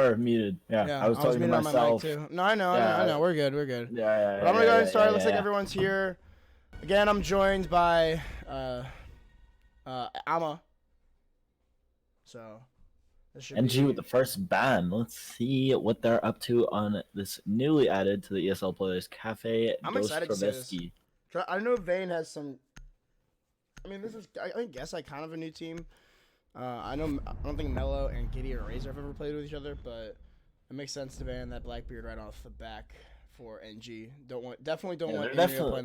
Or muted. Yeah, I was talking to muted on my mic myself. too. No, I know, I know. We're good. Yeah. But I'm gonna go ahead and start. Looks like everyone's here. Again, I'm joined by Amma. So this should NG be with the first ban. Let's see what they're up to on this newly added to the ESL Players Cafe. I'm excited to see this. I know Vane has some. I mean, this is I guess like kind of a new team. I don't think Mello and Giddy or Razor have ever played with each other, but it makes sense to ban that Blackbeard right off the back for NG. Definitely don't want Imrio playing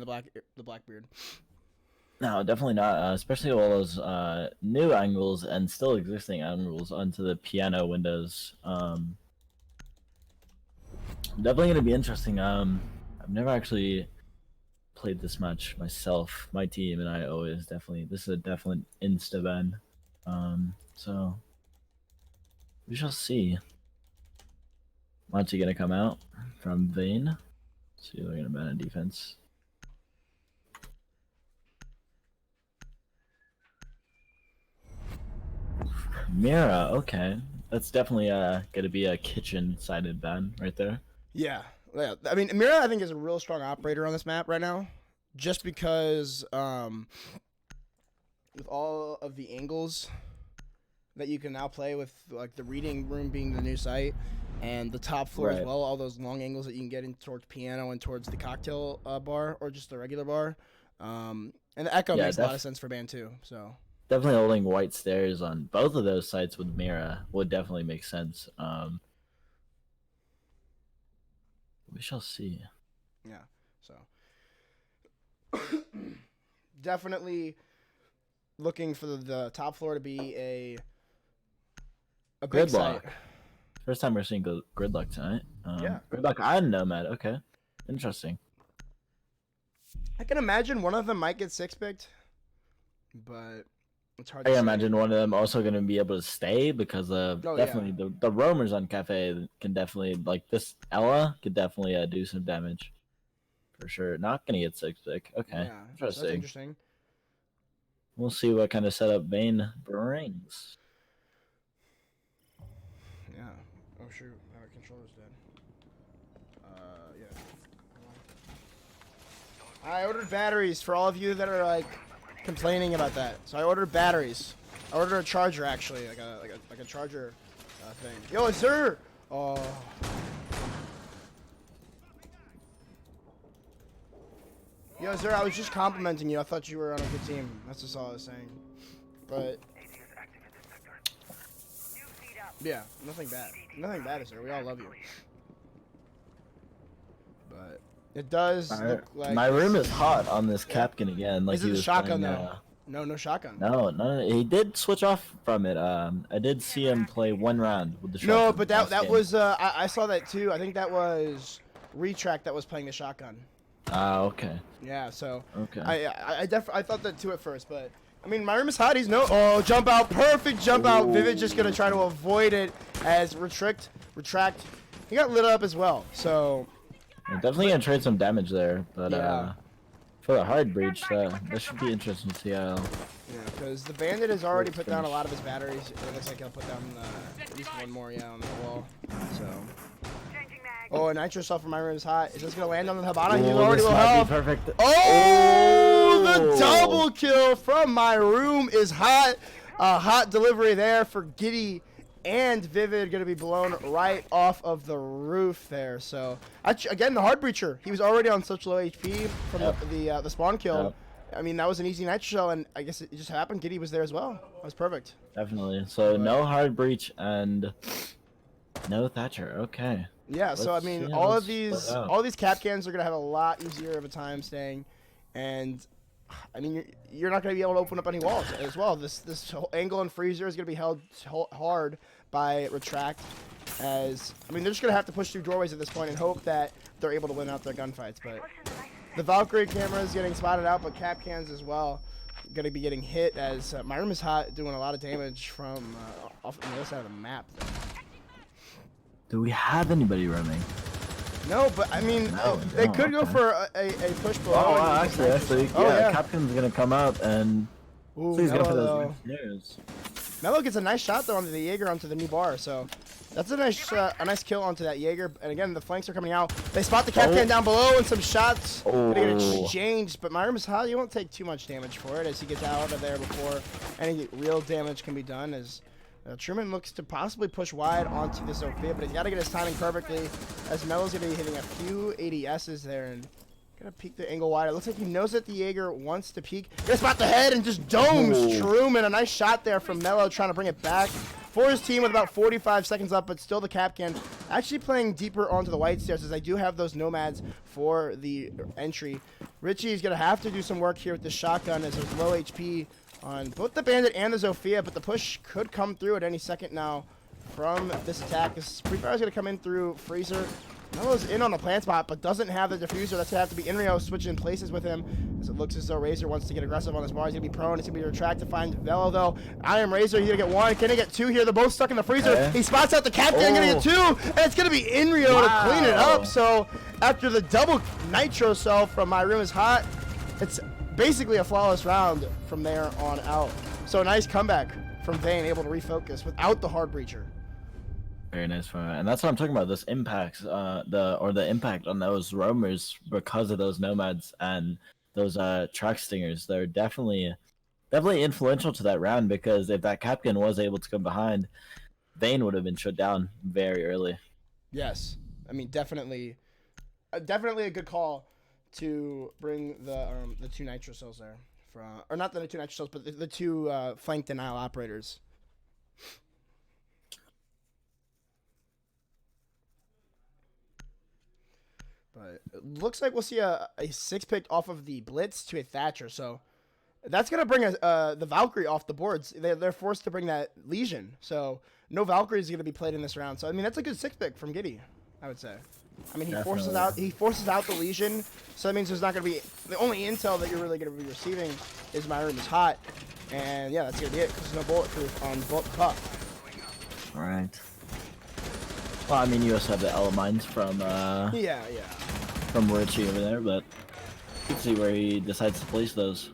the Blackbeard. No, definitely not. Especially all those new angles and still existing angles onto the piano windows. Definitely gonna be interesting. I've never actually played this much myself. My team and I always this is a definite insta ban. So we shall see. Monty gonna come out from Vane. See, they're gonna ban a defense. Mira, okay. That's definitely gonna be a kitchen-sided ban right there. Yeah. I mean, Mira, I think, is a real strong operator on this map right now, just because with all of the angles that you can now play with, like the reading room being the new site, and the top floor as well, all those long angles that you can get in towards piano and towards the cocktail bar or just the regular bar. And the echo makes a lot of sense for band too. So definitely holding white stairs on both of those sites with Mira would definitely make sense. We shall see. Yeah. So definitely looking for the top floor to be a big site. First time we're seeing gridlock tonight. Yeah. Gridlock and Nomad. Okay. Interesting. I can imagine one of them might get six-picked, but it's hard to say. Imagine one of them also going to be able to stay because definitely the roamers on Cafe can definitely, like this Ella, could definitely do some damage. For sure. Not going to get six-pick. Okay. Yeah, that's interesting. We'll see what kind of setup Vane brings. Yeah. Oh shoot, our controller's dead. Yeah. I ordered batteries for all of you that are like complaining about that. So I ordered batteries. I ordered a charger actually, like a charger thing. Yo, sir. Oh. Yo, sir, I was just complimenting you. I thought you were on a good team. That's just all I was saying. But yeah, nothing bad. Nothing bad, sir. We all love you. But it does look like my room is hot on this Capkin again. Like is it a shotgun though? No shotgun. No. He did switch off from it. I did see him play one round with the shotgun. No, but that was I saw that too. I think that was Retract that was playing the shotgun. Okay. Yeah, so okay. I thought that too at first, but I mean, my room is hot. He's jump out, perfect jump out. Vivid just gonna try to avoid it as retract. He got lit up as well, so we're definitely gonna trade some damage there, but for the hard breach, this should be interesting to see how. Yeah, because the Bandit has already put down a lot of his batteries. It looks like he'll put down at least one more, on the wall. So. Oh, a nitro shell from my room is hot. Is this gonna land on the Habana? You already will help. Perfect. Oh, the double kill from my room is hot. Hot delivery there for Giddy and Vivid, gonna be blown right off of the roof there. So again, the hard breacher. He was already on such low HP from the spawn kill. Yep. I mean, that was an easy nitro shell, and I guess it just happened. Giddy was there as well. That was perfect. Definitely. So no hard breach and no Thatcher. Okay. Yeah, so I mean, all these cap cans are gonna have a lot easier of a time staying, and I mean, you're not gonna be able to open up any walls as well. This whole angle and freezer is gonna be held hard by Retract, as I mean, they're just gonna have to push through doorways at this point and hope that they're able to win out their gunfights. But the Valkyrie camera is getting spotted out, but cap cans as well gonna be getting hit as my room is hot, doing a lot of damage from off on the other side of the map. Do we have anybody roaming? No, but I mean, they could go for a push below. Oh, wow, actually, yeah, Captain's gonna come out and ooh, he's gonna put those snares. Melo gets a nice shot though onto the Jaeger onto the new bar, so that's a nice kill onto that Jaeger. And again, the flanks are coming out. They spot the Capcan down below and some shots gonna get exchanged. But Myram is hot. You won't take too much damage for it as he gets out of there before any real damage can be done. As Truman looks to possibly push wide onto the Sophia, but he's got to get his timing perfectly as Melo's gonna be hitting a few ADSs there and gonna peek the angle wide. It looks like he knows that the Jaeger wants to peek. Gonna spot the head and just domes Truman. A nice shot there from Melo trying to bring it back for his team with about 45 seconds up, but still the Capcan actually playing deeper onto the white stairs as I do have those nomads for the entry. Richie is gonna have to do some work here with the shotgun as there's low HP on both the Bandit and the Zofia, but the push could come through at any second now from this attack. This pre-fire is gonna come in through Freezer. Melo's in on the plant spot, but doesn't have the diffuser. That's gonna have to be Inrio switching places with him, as it looks as though Razor wants to get aggressive on this bar. He's gonna be prone. It's gonna be retract to find Velo though. I am Razor. He's gonna get one. Can he get two here? They're both stuck in the freezer. Okay. He spots out the Captain. Gonna get two, and it's gonna be Inrio to clean it up. So after the double nitro cell from My Room is Hot, it's basically a flawless round from there on out. So a nice comeback from Vane, able to refocus without the hard breacher. Very nice for and that's what I'm talking about. This impacts the impact on those roamers because of those nomads and those track stingers. They're definitely influential to that round, because if that Capcan was able to come behind, Vane would have been shut down very early. Yes, I mean definitely a good call to bring the two nitro cells there from, or not the two nitro cells, but the two flank denial operators. But it looks like we'll see a 6-pick off of the Blitz to a Thatcher. So that's going to bring the Valkyrie off the boards. They're forced to bring that Legion. So no Valkyrie is going to be played in this round. So, I mean, that's a good 6-pick from Giddy, I would say. I mean, he forces out the Legion. So that means there's not going to be – the only intel that you're really going to be receiving is My Room is Hot. And, yeah, that's going to be it because there's no bulletproof on buff. All right. Well, I mean, you also have the Elemines from from Richie over there, but you can see where he decides to place those.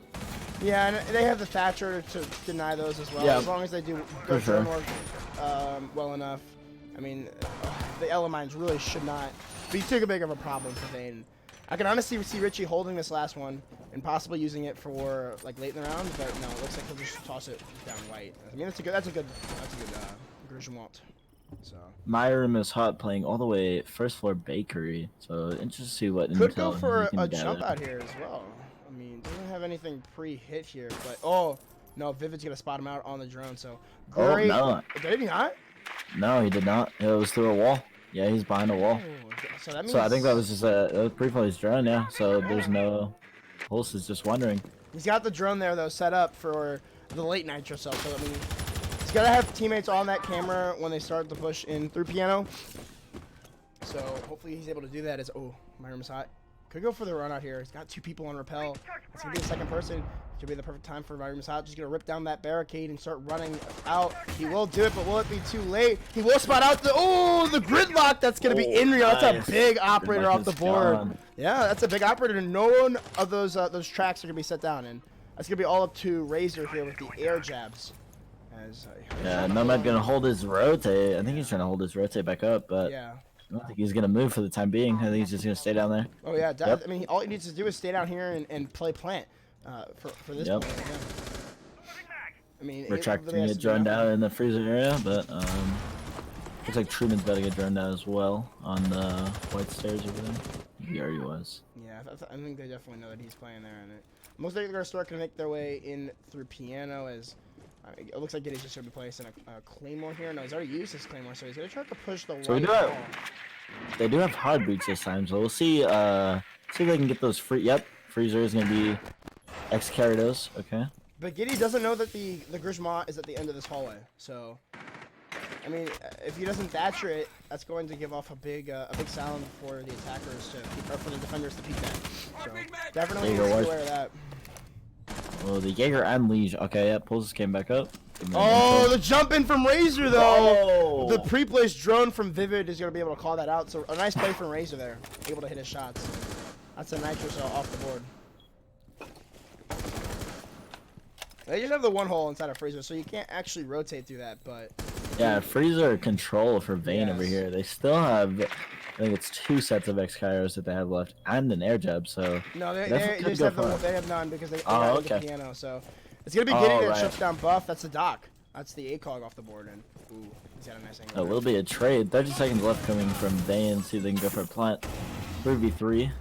Yeah, and they have the Thatcher to deny those as well, as long as they do go through more well enough. I mean, the Elemines really should not be too big of a problem for Vane. I can honestly see Richie holding this last one and possibly using it for like late in the round, but no, it looks like he'll just toss it down white. I mean, that's a good Grishmont. So My Room is Hot playing all the way first floor bakery. So interesting to see what could intel go for a gather. jump out here as well. I mean, doesn't have anything pre-hit here, but oh no, Vivid's gonna spot him out on the drone. So great. Oh, no. Did he not? No, he did not. It was through a wall. Yeah, he's behind a wall. Oh, so that means. So I think that was just a pre-flight drone. Yeah. So there's no. Pulse is just wondering. He's got the drone there though set up for the late nitro cell. So I mean, he's gotta have teammates on that camera when they start the push in through piano. So hopefully he's able to do that. As My Room is Hot. Could go for the run out here. He's got two people on rappel. It's gonna be the second person. Should be the perfect time for My Room is Hot. Just gonna rip down that barricade and start running out. He will do it, but will it be too late? He will spot out the gridlock. That's gonna be Inrio. That's a big operator off the board. Gone. Yeah, that's a big operator. No one of those tracks are gonna be set down, and that's gonna be all up to Razor here with the air jabs. Yeah, Nomad gonna hold his rotate. I think he's trying to hold his rotate back up, but yeah. I don't think he's gonna move for the time being. I think he's just gonna stay down there. Oh yeah, I mean, all he needs to do is stay down here and play plant for this point. Yeah. I mean, retracting it drone down in the freezer area, but looks like Truman's about to get drone down as well on the white stairs over there. He already was. Yeah, I think they definitely know that he's playing there, and most likely they're gonna start to make their way in through piano as. It looks like Giddy's just going to be placing a Claymore here. No, he's already used his Claymore, so he's going to try to push the white wall. They do have hard breach this time, so we'll see see if they can get those free. Yep, Freezer is going to be X-carry those. Okay. But Giddy doesn't know that the Grishmont is at the end of this hallway, so I mean, if he doesn't Thatcher it, that's going to give off a big sound for the attackers or for the defenders to peek at. So definitely be aware of that. Oh, the Jaeger and Liege. Okay, yeah, Pulses came back up. Oh, the jump in from Razor, though. The pre-placed drone from Vivid is going to be able to call that out. So a nice play from Razor there. Able to hit his shots. That's a nitro cell off the board. They just have the one hole inside of Freezer, so you can't actually rotate through that, but... Yeah, Freezer control for Vane over here. They still have, I think it's 2 sets of X-Kairos that they have left, and an air jab, so... No, they just have they have none because they got the piano, so... It's going to be Giddy that shuts down Buff. That's the Doc. That's the ACOG off the board, and... Ooh, he's got a nice angle. A little bit of trade. 30 seconds left coming from Vane. See if they can go for a plant. 3v3.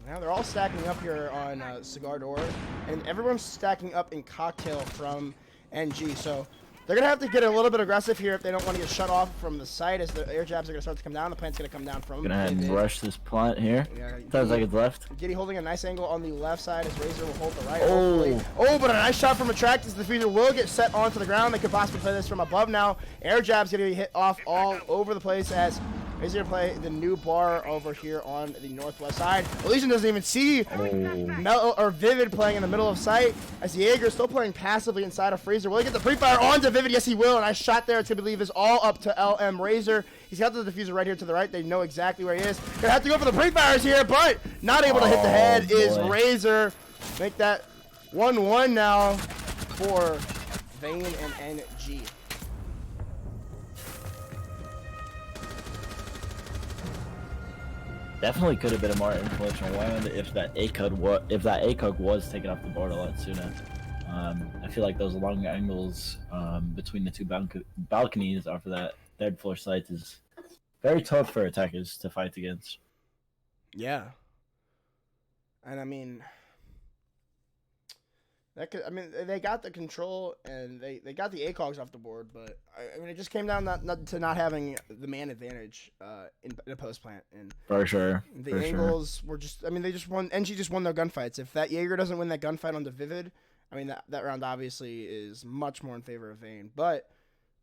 Now they're all stacking up here on Cigar Door, and everyone's stacking up in Cocktail from NG, so they're going to have to get a little bit aggressive here if they don't want to get shut off from the side as the air jabs are going to start to come down. The plant's going to come down from them. Going to rush this plant here. Yeah, 10 seconds left. Giddy holding a nice angle on the left side as Razor will hold the right. Oh, but a nice shot from Attractus. The Freezer will get set onto the ground. They could possibly play this from above now. Air jab's going to be hit off all over the place as Razor play the new bar over here on the northwest side. Elysian doesn't even see Vivid playing in the middle of sight as Jaeger still playing passively inside of Freezer. Will he get the pre-fire onto Vivid? Yes, he will. And I shot there to believe is all up to LM Razor. He's got the diffuser right here to the right. They know exactly where he is. Gonna have to go for the pre-fires here, but not able to hit the head is Razor. Make that 1-1 now for Vane and NG. Definitely could have been a more influential round if that ACOG was taken off the board a lot sooner. I feel like those long angles between the 2 balconies off of that 3rd floor site is very tough for attackers to fight against. Yeah, and I mean, they got the control and they got the ACOGs off the board, but I mean, it just came down to not having the man advantage in a post plant. And for sure, the angles were just, I mean, they just won. NG just won their gunfights. If that Jaeger doesn't win that gunfight on the Vivid, I mean, that round obviously is much more in favor of Vane. But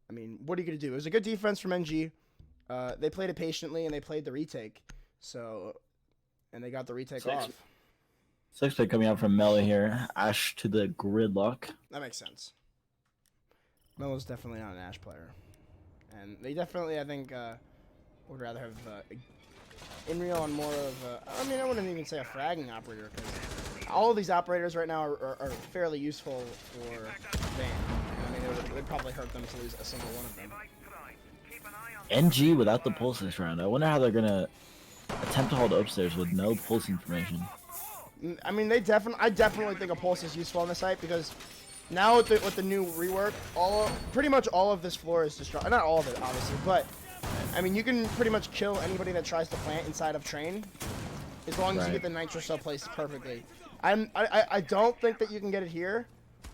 I mean, what are you gonna do? It was a good defense from NG. They played it patiently and they played the retake. So, and they got the retake off. 6-pick coming out from Mello here. Ash to the gridlock. That makes sense. Mello's definitely not an Ash player. And they definitely, I think, would rather have Inreal on more of a... I mean, I wouldn't even say a fragging operator, because all of these operators right now are fairly useful for Vane. I mean, it would probably hurt them to lose a single one of them. NG without the pulse this round. I wonder how they're going to attempt to hold upstairs with no pulse information. I mean, I definitely think a pulse is useful on the site because now with the new rework, pretty much all of this floor is destroyed. Not all of it, obviously, but I mean, you can pretty much kill anybody that tries to plant inside of train as long as you get the nitro cell placed perfectly. I don't think that you can get it here.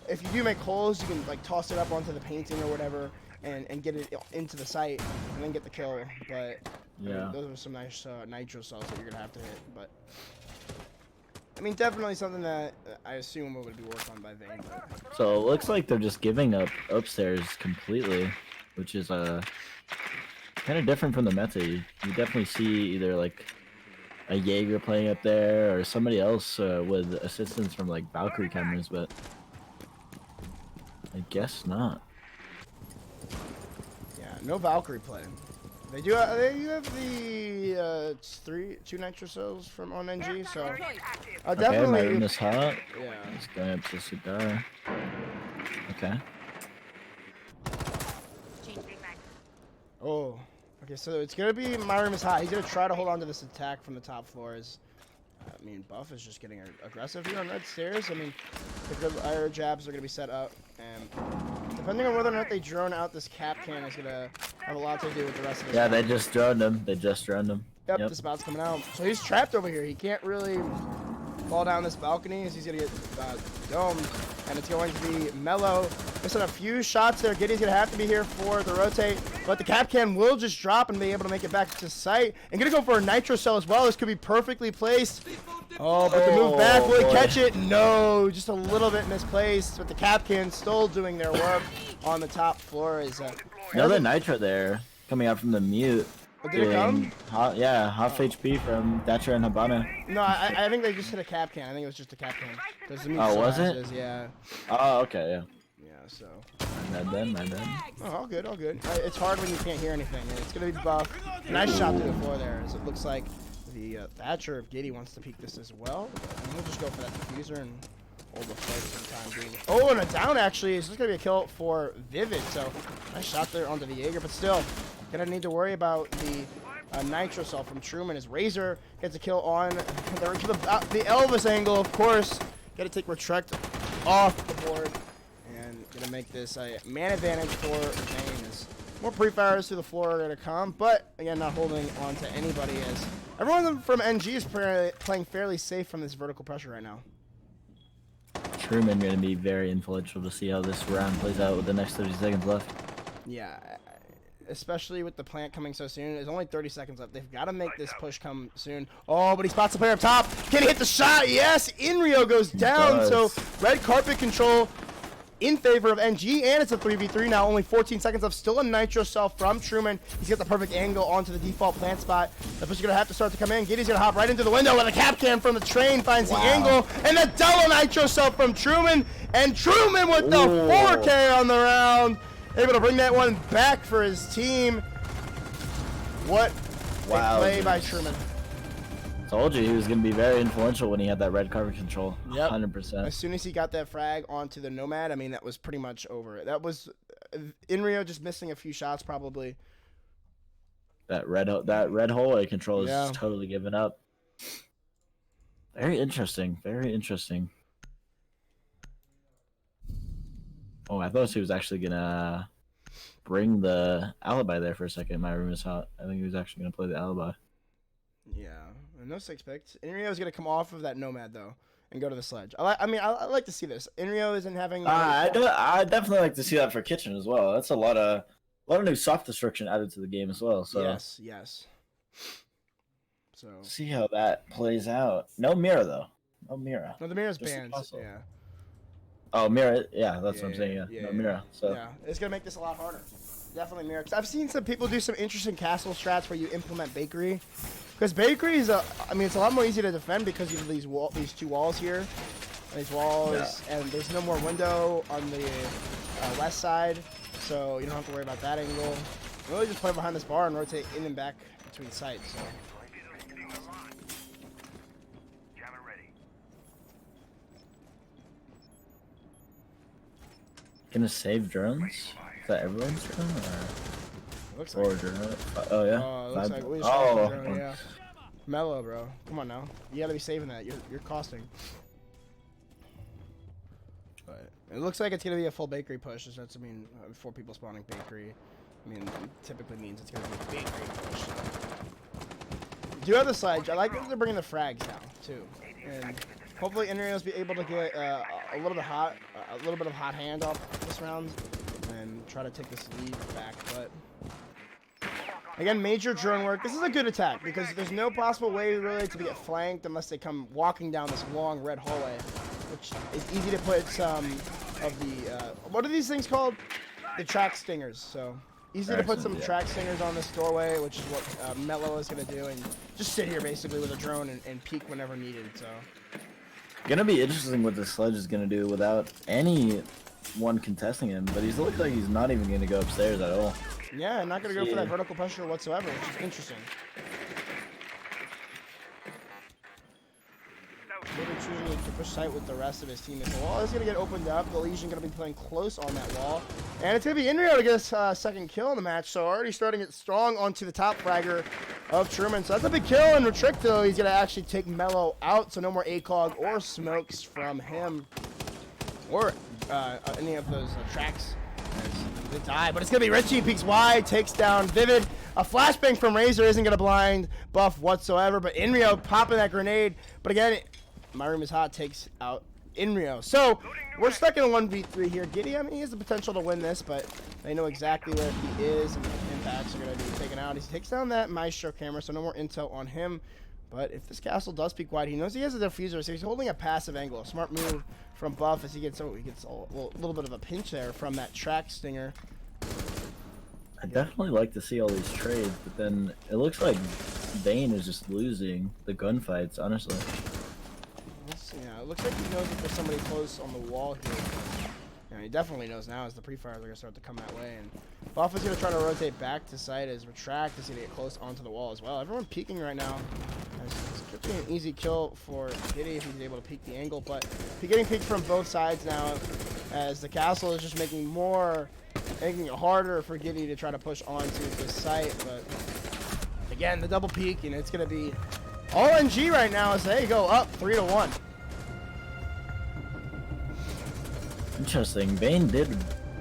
If you do make holes, you can like toss it up onto the painting or whatever and get it into the site and then get the kill. But yeah, I mean, those are some nice nitro cells that you're gonna have to hit. But I mean, definitely something that I assume would be worked on by Vane. But... So it looks like they're just giving up upstairs completely, which is kind of different from the meta. You definitely see either like a Jaeger playing up there or somebody else with assistance from like Valkyrie cameras, but I guess not. Yeah, no Valkyrie play. They do have the 2 nitro cells from on NG, so definitely. My room is hot. Yeah. He's going up to Cigar. Okay. Oh, okay. So it's gonna be my room is hot. He's gonna try to hold on to this attack from the top floors. I mean, Buff is just getting aggressive here on red stairs. I mean, the good air jabs are gonna be set up, and depending on whether or not they drone out this cap can is gonna have a lot to do with the rest of the Yeah, they just droned him. Yep, the spot's coming out. So he's trapped over here. He can't really fall down this balcony as he's gonna get domed, and it's going to be Mello. Missing a few shots there. Giddy's gonna have to be here for the rotate, but the cap can will just drop and be able to make it back to site. And gonna go for a nitro cell as well. This could be perfectly placed. Oh, but the move back, will he catch it? No, just a little bit misplaced. But the cap can still doing their work on the top floor. Is another nitro there coming out from the mute. Did it come? Half HP from Thatcher and Habana. No, I think they just hit a cap can. I think it was just a cap can. Oh, was it? Yeah. Oh, okay, yeah. Yeah, so. My bad. Oh, all good. It's hard when you can't hear anything. And it's going to be Buff. Nice shot through the floor there. As it looks like the Thatcher of Giddy wants to peek this as well. And we'll just go for that diffuser and hold the fight sometime, dude. Oh, and a down actually. It's just gonna be a kill for Vivid. So nice shot there onto the Jaeger, but still gonna need to worry about the Nitro Cell from Truman as Razor gets a kill on the Elvis angle, of course. Gotta take Retract off the board and gonna make this a man advantage for Vane as more pre-fires to the floor are gonna come, but again, not holding on to anybody as everyone from NG is playing fairly safe from this vertical pressure right now. Truman gonna be very influential to see how this round plays out with the next 30 seconds left. Yeah. Especially with the plant coming so soon. There's only 30 seconds left. They've got to make this push come soon. Oh, but he spots the player up top. Can he hit the shot? Yes! Inrio goes down. So red carpet control in favor of NG, and it's a 3v3 now. Only 14 seconds left. Still a Nitro Cell from Truman. He's got the perfect angle onto the default plant spot. The push is going to have to start to come in. Giddy's going to hop right into the window with a cap cam from the train. Finds the angle. And the double Nitro Cell from Truman. And Truman with the 4K on the round. Able to bring that one back for his team. What a play by Truman. Told you he was going to be very influential when he had that red carpet control. Yep. 100%. As soon as he got that frag onto the Nomad, I mean, that was pretty much over. That was Inrio just missing a few shots probably. That red hallway control is totally given up. Very interesting. Very interesting. Oh, I thought he was actually gonna bring the alibi there for a second. My room is hot. I think he was actually gonna play the alibi. Yeah, no 6 picks. Inrio's gonna come off of that Nomad though and go to the sledge. I like to see this. Inrio isn't having. I definitely like to see that for Kitchen as well. That's a lot of new soft destruction added to the game as well. So yes. So see how that plays out. No mirror though. No mirror. No, the mirror's banned. Yeah. Oh, mirror. Yeah, that's what I'm saying. Yeah, no mirror. So yeah, it's gonna make this a lot harder. Definitely mirror. Cause I've seen some people do some interesting castle strats where you implement bakery. Because bakery is it's a lot more easy to defend because you have these 2 walls here, and these walls, and there's no more window on the west side, so you don't have to worry about that angle. You really just play behind this bar and rotate in and back between sites. So. Gonna save drones? Is that everyone's drone or? Looks like drone? Oh yeah. Looks like we just drone, yeah. Mellow, bro. Come on now. You gotta be saving that. You're costing. But it looks like it's gonna be a full bakery push. So that's 4 people spawning bakery. Typically means it's gonna be a bakery push. Do have the sledge. I like that they're bringing the frags now too, and hopefully Inrio's be able to get a little bit of hot hand off this round and try to take this lead back. But again, major drone work. This is a good attack because there's no possible way really to get flanked unless they come walking down this long red hallway, which is easy to put some of the what are these things called? The track stingers. So easy to put some track stingers on this doorway, which is what Mello is gonna do, and just sit here basically with a drone and peek whenever needed. So. Gonna be interesting what the sledge is gonna do without anyone contesting him, but he looks like he's not even gonna go upstairs at all. Yeah, not gonna go for that vertical pressure whatsoever, which is interesting. Maybe choosing to push site with the rest of his team. The wall is gonna get opened up. The Legion gonna be playing close on that wall, and it's gonna be Inrio to get his 2nd kill in the match. So already starting it strong onto the top fragger of Truman. So that's a big kill, and Retrick though he's gonna actually take Mello out. So no more ACOG or smokes from him, or any of those tracks. They die, but it's gonna be Richie. Peeks wide, takes down Vivid. A flashbang from Razor isn't gonna blind buff whatsoever, but Inrio popping that grenade. But again, my room is hot, takes out Inrio. So we're stuck in a 1v3 here. Giddy, he has the potential to win this, but they know exactly where he is, and impacts are gonna be taken out. He takes down that Maestro camera, so no more intel on him. But if this castle does peek wide, he knows he has a diffuser, so he's holding a passive angle. A smart move from Buff as he gets a little bit of a pinch there from that track stinger. I definitely like to see all these trades, but then it looks like Vane is just losing the gunfights, honestly. Yeah, it looks like he knows that there's somebody close on the wall here. Yeah, he definitely knows now as the pre-fires are going to start to come that way. And Buff is going to try to rotate back to site as Retract is going to get close onto the wall as well. Everyone peeking right now. It's could be an easy kill for Giddy if he's able to peek the angle, but he's getting peeked from both sides now as the castle is just making it harder for Giddy to try to push onto this site. But again, the double peek, and it's going to be all NG right now as they go up 3-1. Interesting. Vane did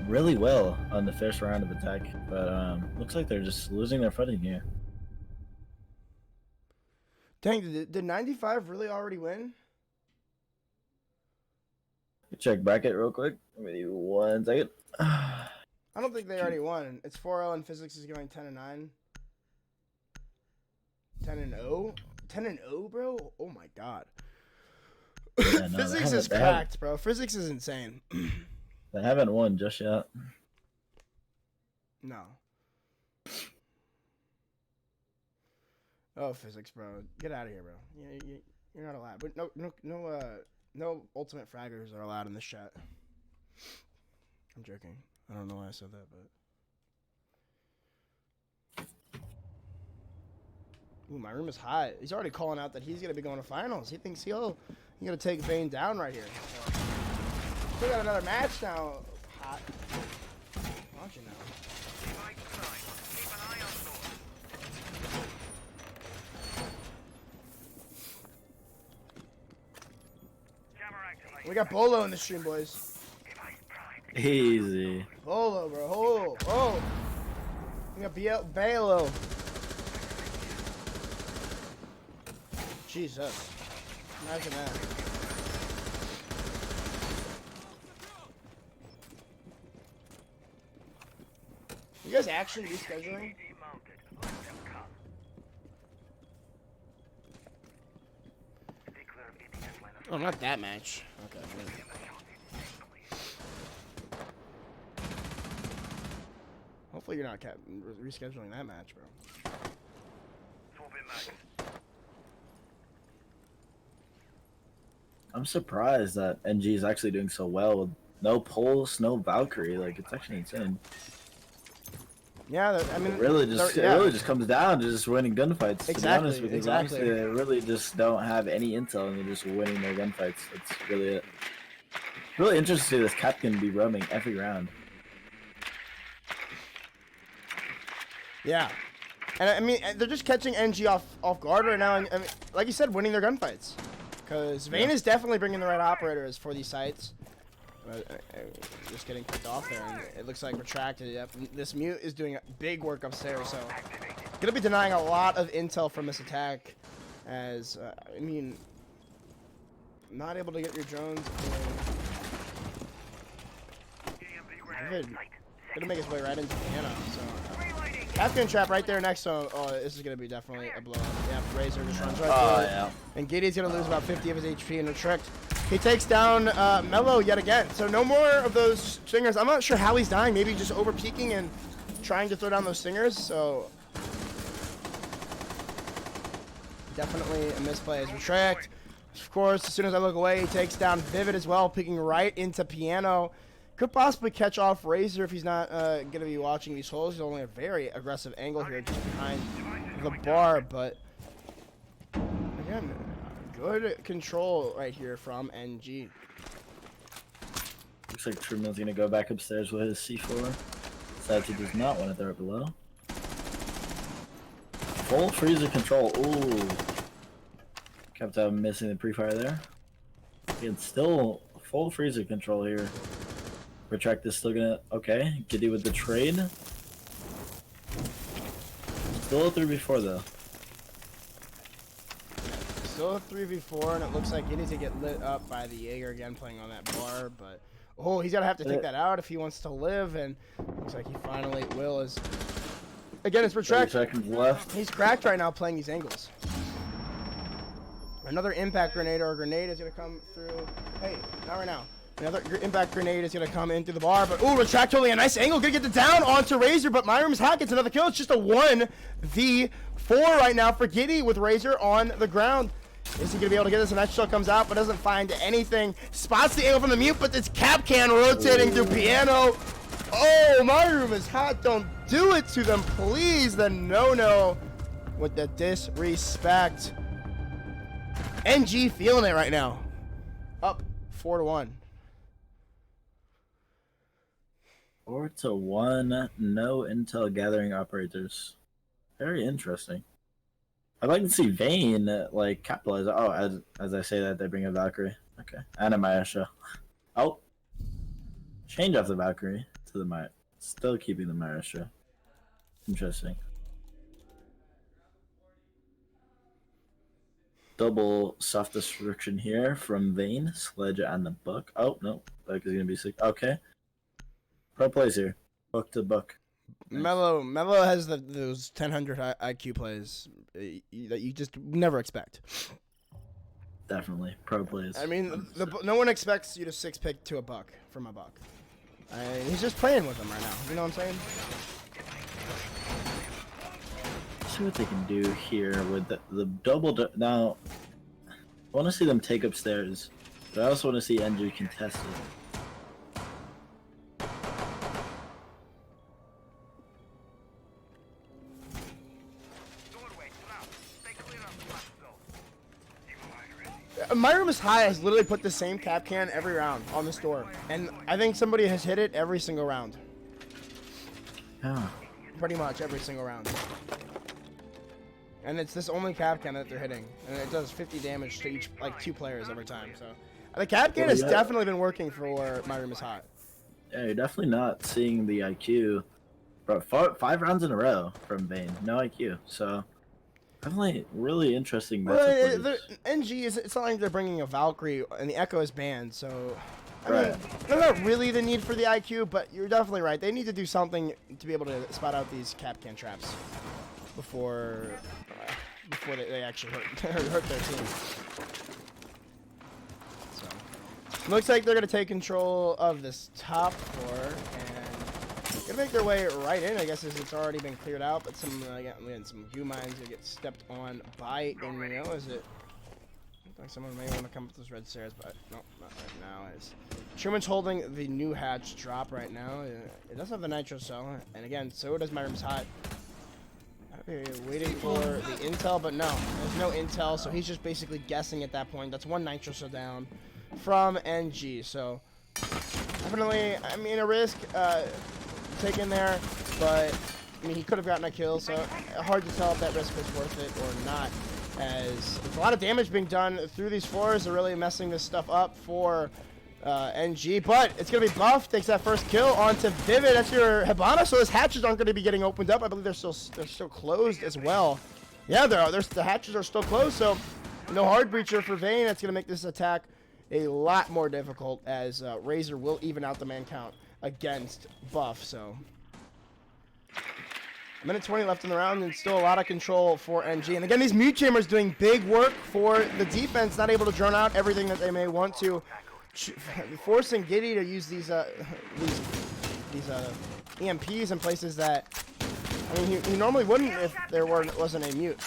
really well on the first round of attack, but looks like they're just losing their footing here. Dang, did 95 really already win? Check bracket real quick. Give me 1 second. I don't think they already won. It's 4-0 and Physics is going 10-9. 10-0? 10-0, bro? Oh my god. Yeah, no, Physics is cracked, bro. Physics is insane. They haven't won just yet. No. Oh, Physics, bro. Get out of here, bro. You're not allowed. But no ultimate fraggers are allowed in this chat. I'm joking. I don't know why I said that, but... Ooh, my room is hot. He's already calling out that he's going to be going to finals. He thinks he's going to take Vane down right here. So, still got another match now. Hot. Launching now. We got Bolo in the stream, boys. Easy. Bolo, bro. Oh. We got Balo. Jesus. Imagine that. You guys actually rescheduling? Oh, not that match. Okay. Hopefully you're not rescheduling that match, bro. I'm surprised that NG is actually doing so well with no Pulse, no Valkyrie. Like, it's actually insane. Yeah, I mean, it really just comes down to just winning gunfights. Exactly. To be honest, because honestly, they really just don't have any intel and they're just winning their gunfights. That's really it. Really interesting to see this Captain be roaming every round. Yeah, and I mean, they're just catching NG off guard right now, and I mean, like you said, winning their gunfights. Because Vane is definitely bringing the right operators for these sites. Just getting picked off there, and it looks like Retracted. Yep. This mute is doing big work upstairs, so gonna be denying a lot of intel from this attack. As I mean, not able to get your drones. Gonna make his way right into Piano. So Afghan trap right there next to him. Oh, this is gonna be definitely a blowout. Yeah, Razor just runs right through it. Yeah. And Giddy's gonna lose about 50 of his HP and Retract. He takes down Mello yet again. So no more of those stingers. I'm not sure how he's dying. Maybe just over peeking and trying to throw down those stingers. So definitely a misplay as Retract. Of course, as soon as I look away, he takes down Vivid as well, peeking right into Piano. Could possibly catch off Razor if he's not going to be watching these holes. He's only a very aggressive angle here just behind the bar. But again, good control right here from NG. Looks like Truman's going to go back upstairs with his C4. Decides he does not want to throw it below. Full freezer control. Ooh. Kept missing the pre-fire there. Again, still full freezer control here. Retract is still gonna... Okay, Giddy with the trade. Still a 3v4 though. Still a 3v4, and it looks like Giddy's gonna get lit up by the Jaeger again playing on that bar, but... Oh, he's gonna have to take that out if he wants to live, and looks like he finally will as... Again, it's Retract. 30 seconds left. He's cracked right now playing these angles. Another impact grenade or a grenade is gonna come through. Hey, not right now. Another impact grenade is going to come in through the bar, but ooh, Retract totally a nice angle. Going to get the down onto Razor, but Myram's hack gets another kill. It's just a 1v4 right now for Giddy with Razor on the ground. Is he going to be able to get this? And that shell comes out, but doesn't find anything. Spots the angle from the mute, but this cap can rotating through piano. Oh, my room is hot. Don't do it to them, please. The no-no with the disrespect. NG feeling it right now. Up 4-1. 4-1. No intel gathering operators. Very interesting. I'd like to see Vane like capitalize. Oh, as I say that, they bring a Valkyrie. Okay, and a Maestro. Oh, change off the Valkyrie to the Maestro. Still keeping the Maestro. Interesting. Double soft destruction here from Vane, Sledge, and the Book. Oh no, Book is gonna be sick. Okay, pro plays here. Book to Book. Nice. Mello has those 1000 IQ plays that you just never expect. Definitely pro plays. I mean, no one expects you to 6-pick to a Buck from a Buck. He's just playing with them right now. You know what I'm saying? See what they can do here with the double. Now, I want to see them take upstairs, but I also want to see NG contest it. My room is high has literally put the same cap can every round on this door, and I think somebody has hit it every single round. Yeah. Pretty much every single round. And it's this only cap can that they're hitting, and it does 50 damage to each, like 2 players every time. So the cap can has definitely been working for My Room is Hot. Yeah, you're definitely not seeing the IQ, bro. 5 rounds in a row from Vane, no IQ. So definitely really interesting. Well, NG is, it's not like they're bringing a Valkyrie, and the Echo is banned. So I mean, they're not really the need for the IQ, but you're definitely right. They need to do something to be able to spot out these cap can traps before they actually hurt their team. So looks like they're gonna take control of this top floor and gonna make their way right in. I guess as it's already been cleared out, but some some goo mines gonna get stepped on by Inrio. Is it? Like someone may want to come up those red stairs, but no, not right now. As Truman's holding the new hatch drop right now. It does have the nitro cell, and again, so does My Room's Hot. Waiting for the intel, but no, there's no intel, so he's just basically guessing at that point. That's 1 nitro cell down from NG, so definitely, I mean, a risk taken there, but I mean, he could have gotten a kill, so hard to tell if that risk was worth it or not. As there's a lot of damage being done through these floors, they're really messing this stuff up for NG, but it's going to be Buff, takes that first kill onto Vivid. That's your Hibana, so those hatches aren't going to be getting opened up. I believe they're still closed as well. Yeah, the hatches are still closed, so no hard breacher for Vane. That's going to make this attack a lot more difficult, as Razor will even out the man count against Buff, so 1:20 left in the round, and still a lot of control for NG. And again, these mute chambers doing big work for the defense, not able to drone out everything that they may want to, forcing Giddy to use these EMPs in places that, I mean, he normally wouldn't if there wasn't a mute.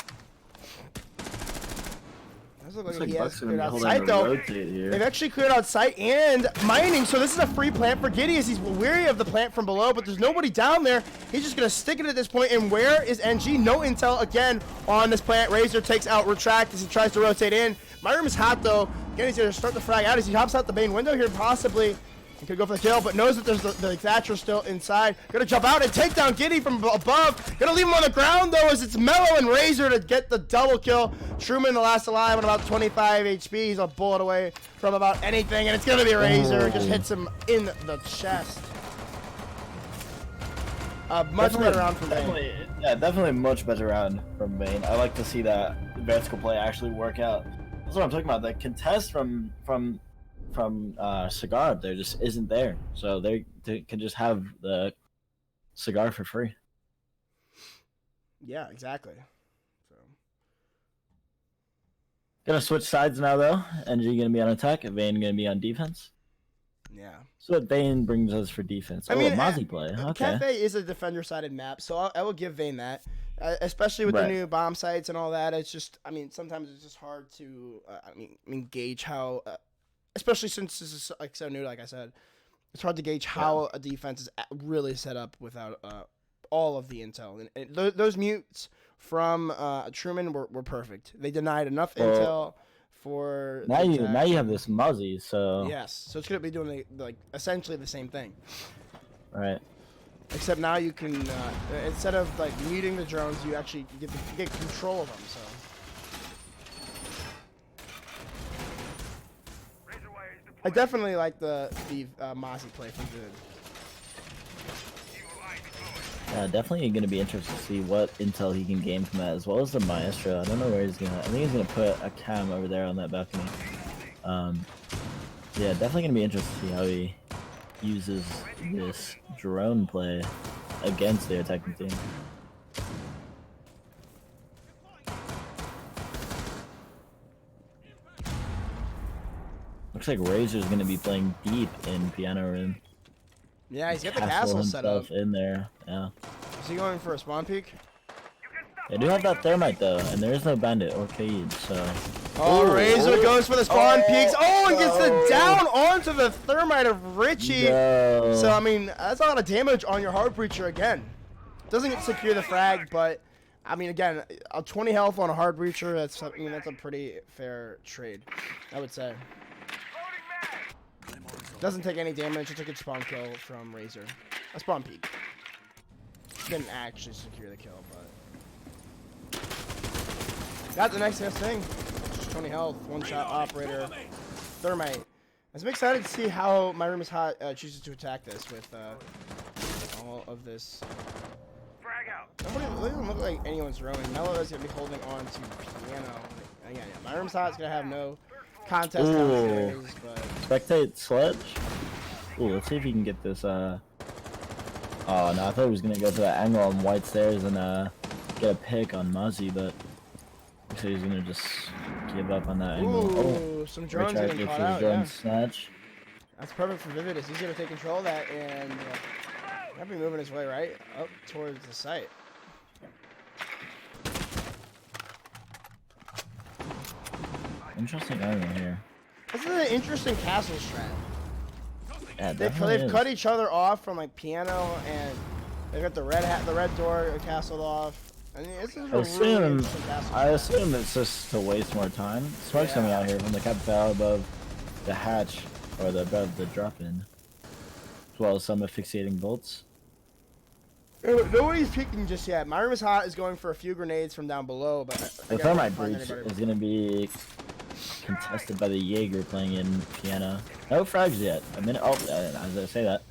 Does look like he has cleared out site, though. They've actually cleared out site and mining, so this is a free plant for Giddy as he's weary of the plant from below, but there's nobody down there. He's just going to stick it at this point, and where is NG? No intel again on this plant. Razor takes out Retract as he tries to rotate in. My Room is hot, though. Again, he's going to start the frag out as he hops out the main window here, possibly. He could go for the kill, but knows that there's the Thatcher still inside. Gonna jump out and take down Giddy from above. Gonna leave him on the ground, though, as it's Mello and Razor to get the double kill. Truman, the last alive, on about 25 HP. He's a bullet away from about anything, and it's gonna be Razor. Just hits him in the chest. Much better round from Vane. Yeah, definitely much better round from Vane. I like to see that vertical play actually work out. That's what I'm talking about. The contest from Cigar there just isn't there, so they can just have the Cigar for free. Yeah, exactly. So Gonna switch sides now though. NG gonna be on attack, Vane gonna be on defense. Yeah. So what Vane brings us for defense. I mean, Mozzie play. Okay. Cafe is a defender-sided map, so I will give Vane that. Especially with the new bomb sites and all that, it's just, I mean, sometimes it's just hard to, gauge how, especially since this is like so new, like I said, it's hard to gauge how a defense is really set up without all of the intel. And those mutes from Truman were perfect. They denied enough intel for now you have this Mozzie, so yes, so it's gonna be doing like essentially the same thing. Right. Except now you can, instead of like muting the drones, you actually get control of them. So. I definitely like the Mozzie play from Good. Yeah, definitely going to be interested to see what intel he can gain from that, as well as the Maestro. I don't know where he's going to... I think he's going to put a cam over there on that balcony. Yeah, definitely going to be interested to see how he uses this drone play against their attacking team. Looks like Razor's going to be playing deep in Piano Room. Yeah, he's got the castle set up in there. Yeah. Is he going for a spawn peek? They do have that thermite though, and there is no bandit or Kaid, so. Oh, Razor goes for the spawn peaks. Oh, and gets the down onto the thermite of Richie. No. So I mean, that's a lot of damage on your hard breacher again. Doesn't secure the frag, but I mean, again, a 20 health on a hard breacher. That's a pretty fair trade, I would say. Doesn't take any damage. It's a good spawn kill from Razor. A spawn peek. Didn't actually secure the kill, but got the next best thing. 20 health, one shot operator, thermite. I'm excited to see how My Room is Hot chooses to attack this with all of this. It doesn't look like anyone's roaming. Mello is gonna be holding on to Piano. Yeah. My Room's Hot is gonna have no contest downstairs, but spectate Sledge. Ooh, let's see if he can get this. Oh no, I thought he was gonna go for that angle on white stairs and get a pick on Mozzie, but looks like he's gonna just give up on that angle. Oh, some drones getting caught out. Drone snatch. That's perfect for Vivid. He's gonna take control of that and he'll be moving his way right up towards the site. Interesting angle here. This is an interesting castle strat. Yeah, they've cut each other off from like Piano, and they've got the red door castled off. I mean, this is I assume it's just to waste more time. Smoke's coming out here from the capital above the hatch, or above the drop-in, as well as some asphyxiating bolts. Nobody's peeking just yet. My Room is Hot is going for a few grenades from down below, but the thermite breach is going to be contested by the Jaeger playing in Piano. No frags yet. A minute. Oh, as I say that.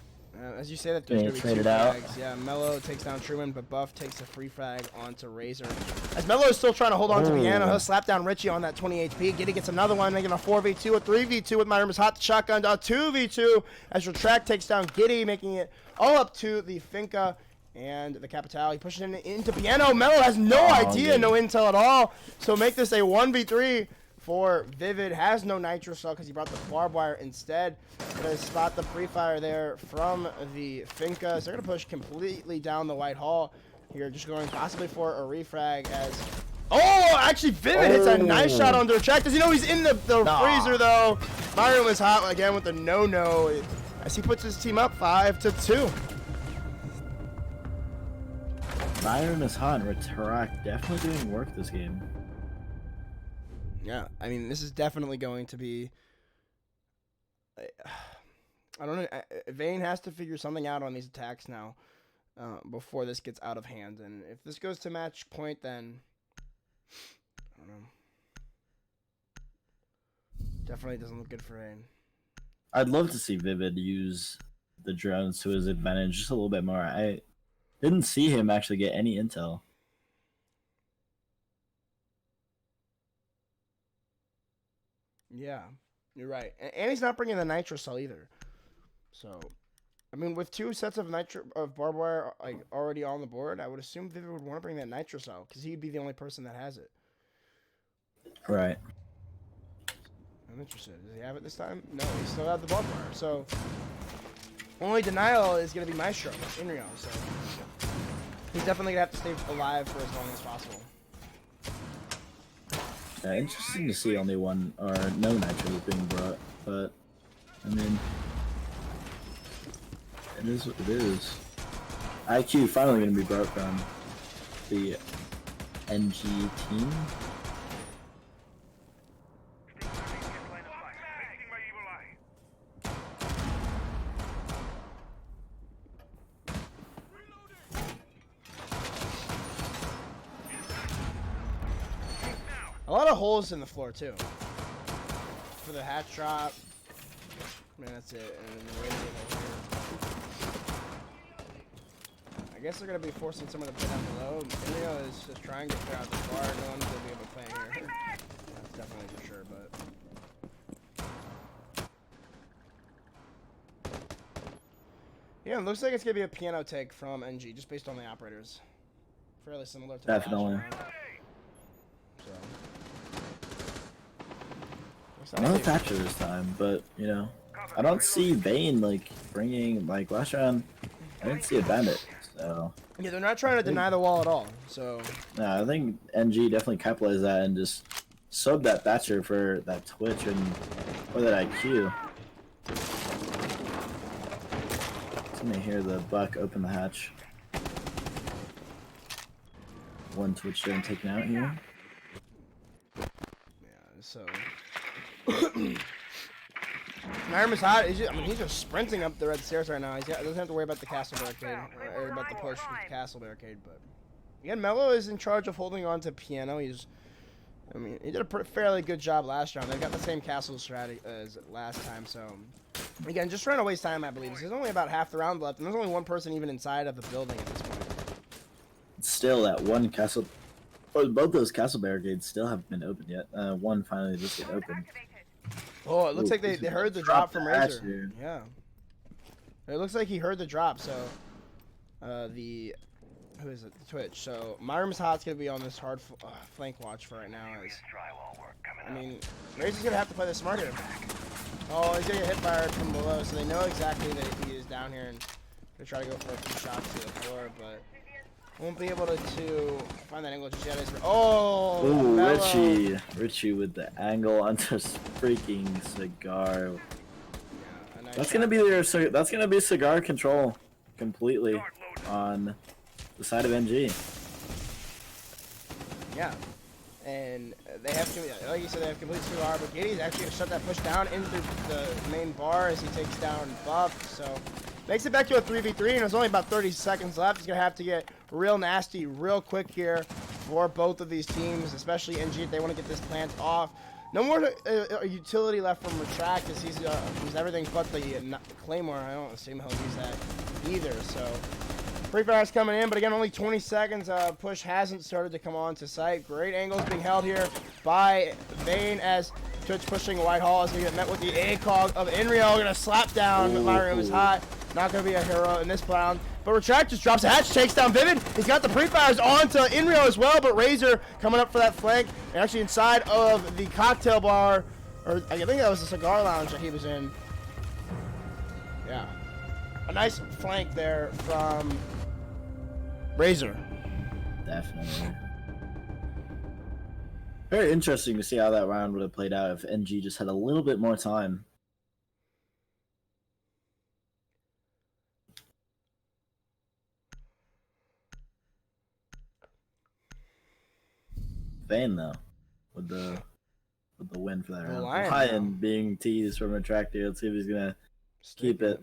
As you say that, there's going to be two frags. Yeah, Mello takes down Truman, but Buff takes a free frag onto Razor. As Mello is still trying to hold on to Piano, he'll slap down Richie on that 20 HP. Giddy gets another one, making a 4v2, a 3v2 with My Room is Hot. Shotgun, a 2v2 as Retract takes down Giddy, making it all up to the Finca and the Capital. He pushes into Piano. Mello has no idea, no intel at all. So make this a 1v3 for Vivid. Has no nitro cell because he brought the barbed wire instead. Gonna spot the pre-fire there from the Finca. So they're gonna push completely down the White Hall here, just going possibly for a refrag as actually Vivid hits a nice shot on the Retract. Does he know he's in the freezer though? My Room is Hot again with the no as he puts his team up 5-2. My Room is Hot and Retract definitely doing work this game. Yeah, I mean, this is definitely going to be... I don't know. Vane has to figure something out on these attacks now before this gets out of hand. And if this goes to match point, then... I don't know. Definitely doesn't look good for Vane. I'd love to see Vivid use the drones to his advantage just a little bit more. I didn't see him actually get any intel. Yeah, you're right. And he's not bringing the nitro cell either. So, I mean, with two sets of barbed wire like already on the board, I would assume Vivid would want to bring that nitro cell because he'd be the only person that has it. Right. I'm interested. Does he have it this time? No, he still got the bumper. So only denial is going to be Maestro in Rio. So he's definitely going to have to stay alive for as long as possible. Yeah, interesting to see only one or no nitros being brought, but I mean, it is what it is. IQ finally going to be brought from the NG team. A lot of holes in the floor too. For the hatch drop. Man, that's it. And then the raise over here. I guess they're gonna be forcing someone to play down below. Emilio is just trying to clear out the bar. No one's gonna be able to play here. That's definitely for sure, but yeah, it looks like it's gonna be a piano take from NG, just based on the operators. Fairly similar to Definitely. So. No Thatcher this time, but you know, I don't see Vane like bringing like last round. I didn't see a bandit, so yeah, they're not trying to deny the wall at all. So no, I think NG definitely capitalized that and just subbed that Thatcher for that Twitch and or that IQ. Let me hear the Buck open the hatch. One Twitch getting taken out here. Yeah, so. Myram is hot. I mean, he's just sprinting up the red stairs right now. He doesn't have to worry about the castle barricade, or about the push with the castle barricade. But again, Mello is in charge of holding on to piano. I mean, he did a fairly good job last round. They've got the same castle strategy as last time. So again, just trying to waste time, I believe. There's only about half the round left, and there's only one person even inside of the building at this point. Still, that one castle. Well, both those castle barricades still haven't been opened yet. One finally just get opened. Oh, it looks like they heard the drop from Razor. Yeah. It looks like he heard the drop, so who is it? The Twitch. So Myram's Hot's gonna be on this hard flank watch for right now. I mean, Razor's gonna have to play the smart here. Oh, he's gonna get hit fired from below, so they know exactly that he is down here and gonna try to go for a few shots to the floor, but won't be able to find that angle just yet. Oh, ooh, Richie with the angle onto freaking Cigar. Yeah, nice that's shot. gonna be that's gonna be Cigar control completely on the side of NG. Yeah, and they have like you said, they have complete Cigar, but Giddy's actually gonna shut that push down into the main bar as he takes down Buff. So makes it back to a 3v3, and there's only about 30 seconds left. He's gonna have to get real nasty, real quick here for both of these teams, especially NG if they want to get this plant off. No more utility left from Retract as he's everything but the Claymore. I don't assume he'll use that either. So Free Fire's coming in, but again, only 20 seconds. Push hasn't started to come on to site. Great angles being held here by Vane as Twitch pushing Whitehall as he get met with the ACOG of Inrio. Gonna slap down. Myram is hot. Not gonna be a hero in this round. But Retract just drops a hatch, takes down Vivid. He's got the pre-fires onto Inrio as well, but Razor coming up for that flank. And actually inside of the cocktail bar, or I think that was the cigar lounge that he was in. Yeah. A nice flank there from Razor. Definitely. Very interesting to see how that round would have played out if NG just had a little bit more time. Vane though, with the win for that round. Lion being teased from Retract here. Let's see if he's gonna keep it.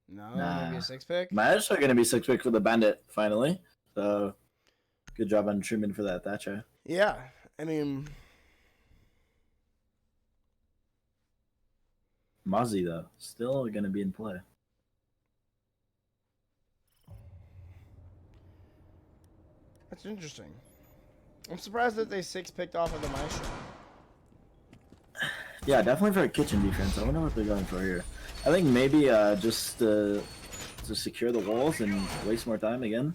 No, maybe a 6-pick. Might actually gonna be 6-pick for the Bandit finally. So good job on Truman for that Thatcher. Yeah, I mean, Mozzie though, still gonna be in play. That's interesting. I'm surprised that they 6-picked off of the Maestro. Yeah, definitely for a kitchen defense. I wonder what they're going for here. I think maybe just to secure the walls and waste more time again.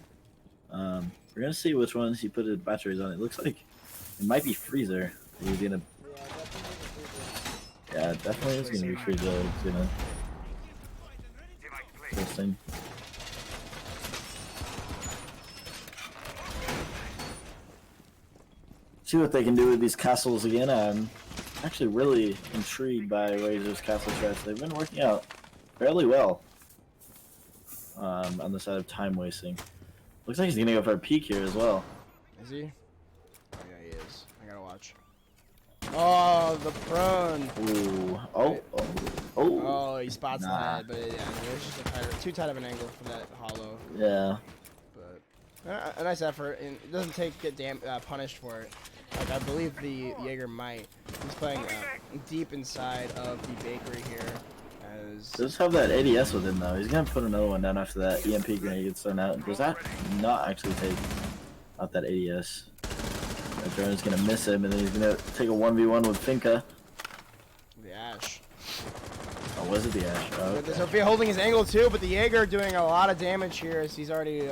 We're gonna see which ones he put his batteries on. It looks like It might be Freezer. He's gonna. Yeah, definitely is gonna be Freezer. It's gonna. Interesting. See what they can do with these castles again. I'm actually really intrigued by Razor's castle strats. They've been working out fairly well on the side of time wasting. Looks like he's gonna go for a peek here as well. Is he? Oh yeah, he is. I gotta watch. Oh, the prone. Ooh. Oh. Oh. Oh. Oh, he spots the head, but yeah, it was just too tight of an angle for that hollow. Yeah. But a nice effort, and it doesn't get punished for it. Like I believe the Jaeger might. He's playing deep inside of the bakery here. Does have that ADS with him though. He's gonna put another one down after that EMP grenade gets thrown out. Does that not actually take out that ADS? That drone is gonna miss him, and then he's gonna take a 1v1 with Finka. The Ash. Oh, was it the Ash? Oh, okay. Sophia holding his angle too, but the Jaeger doing a lot of damage here as he's already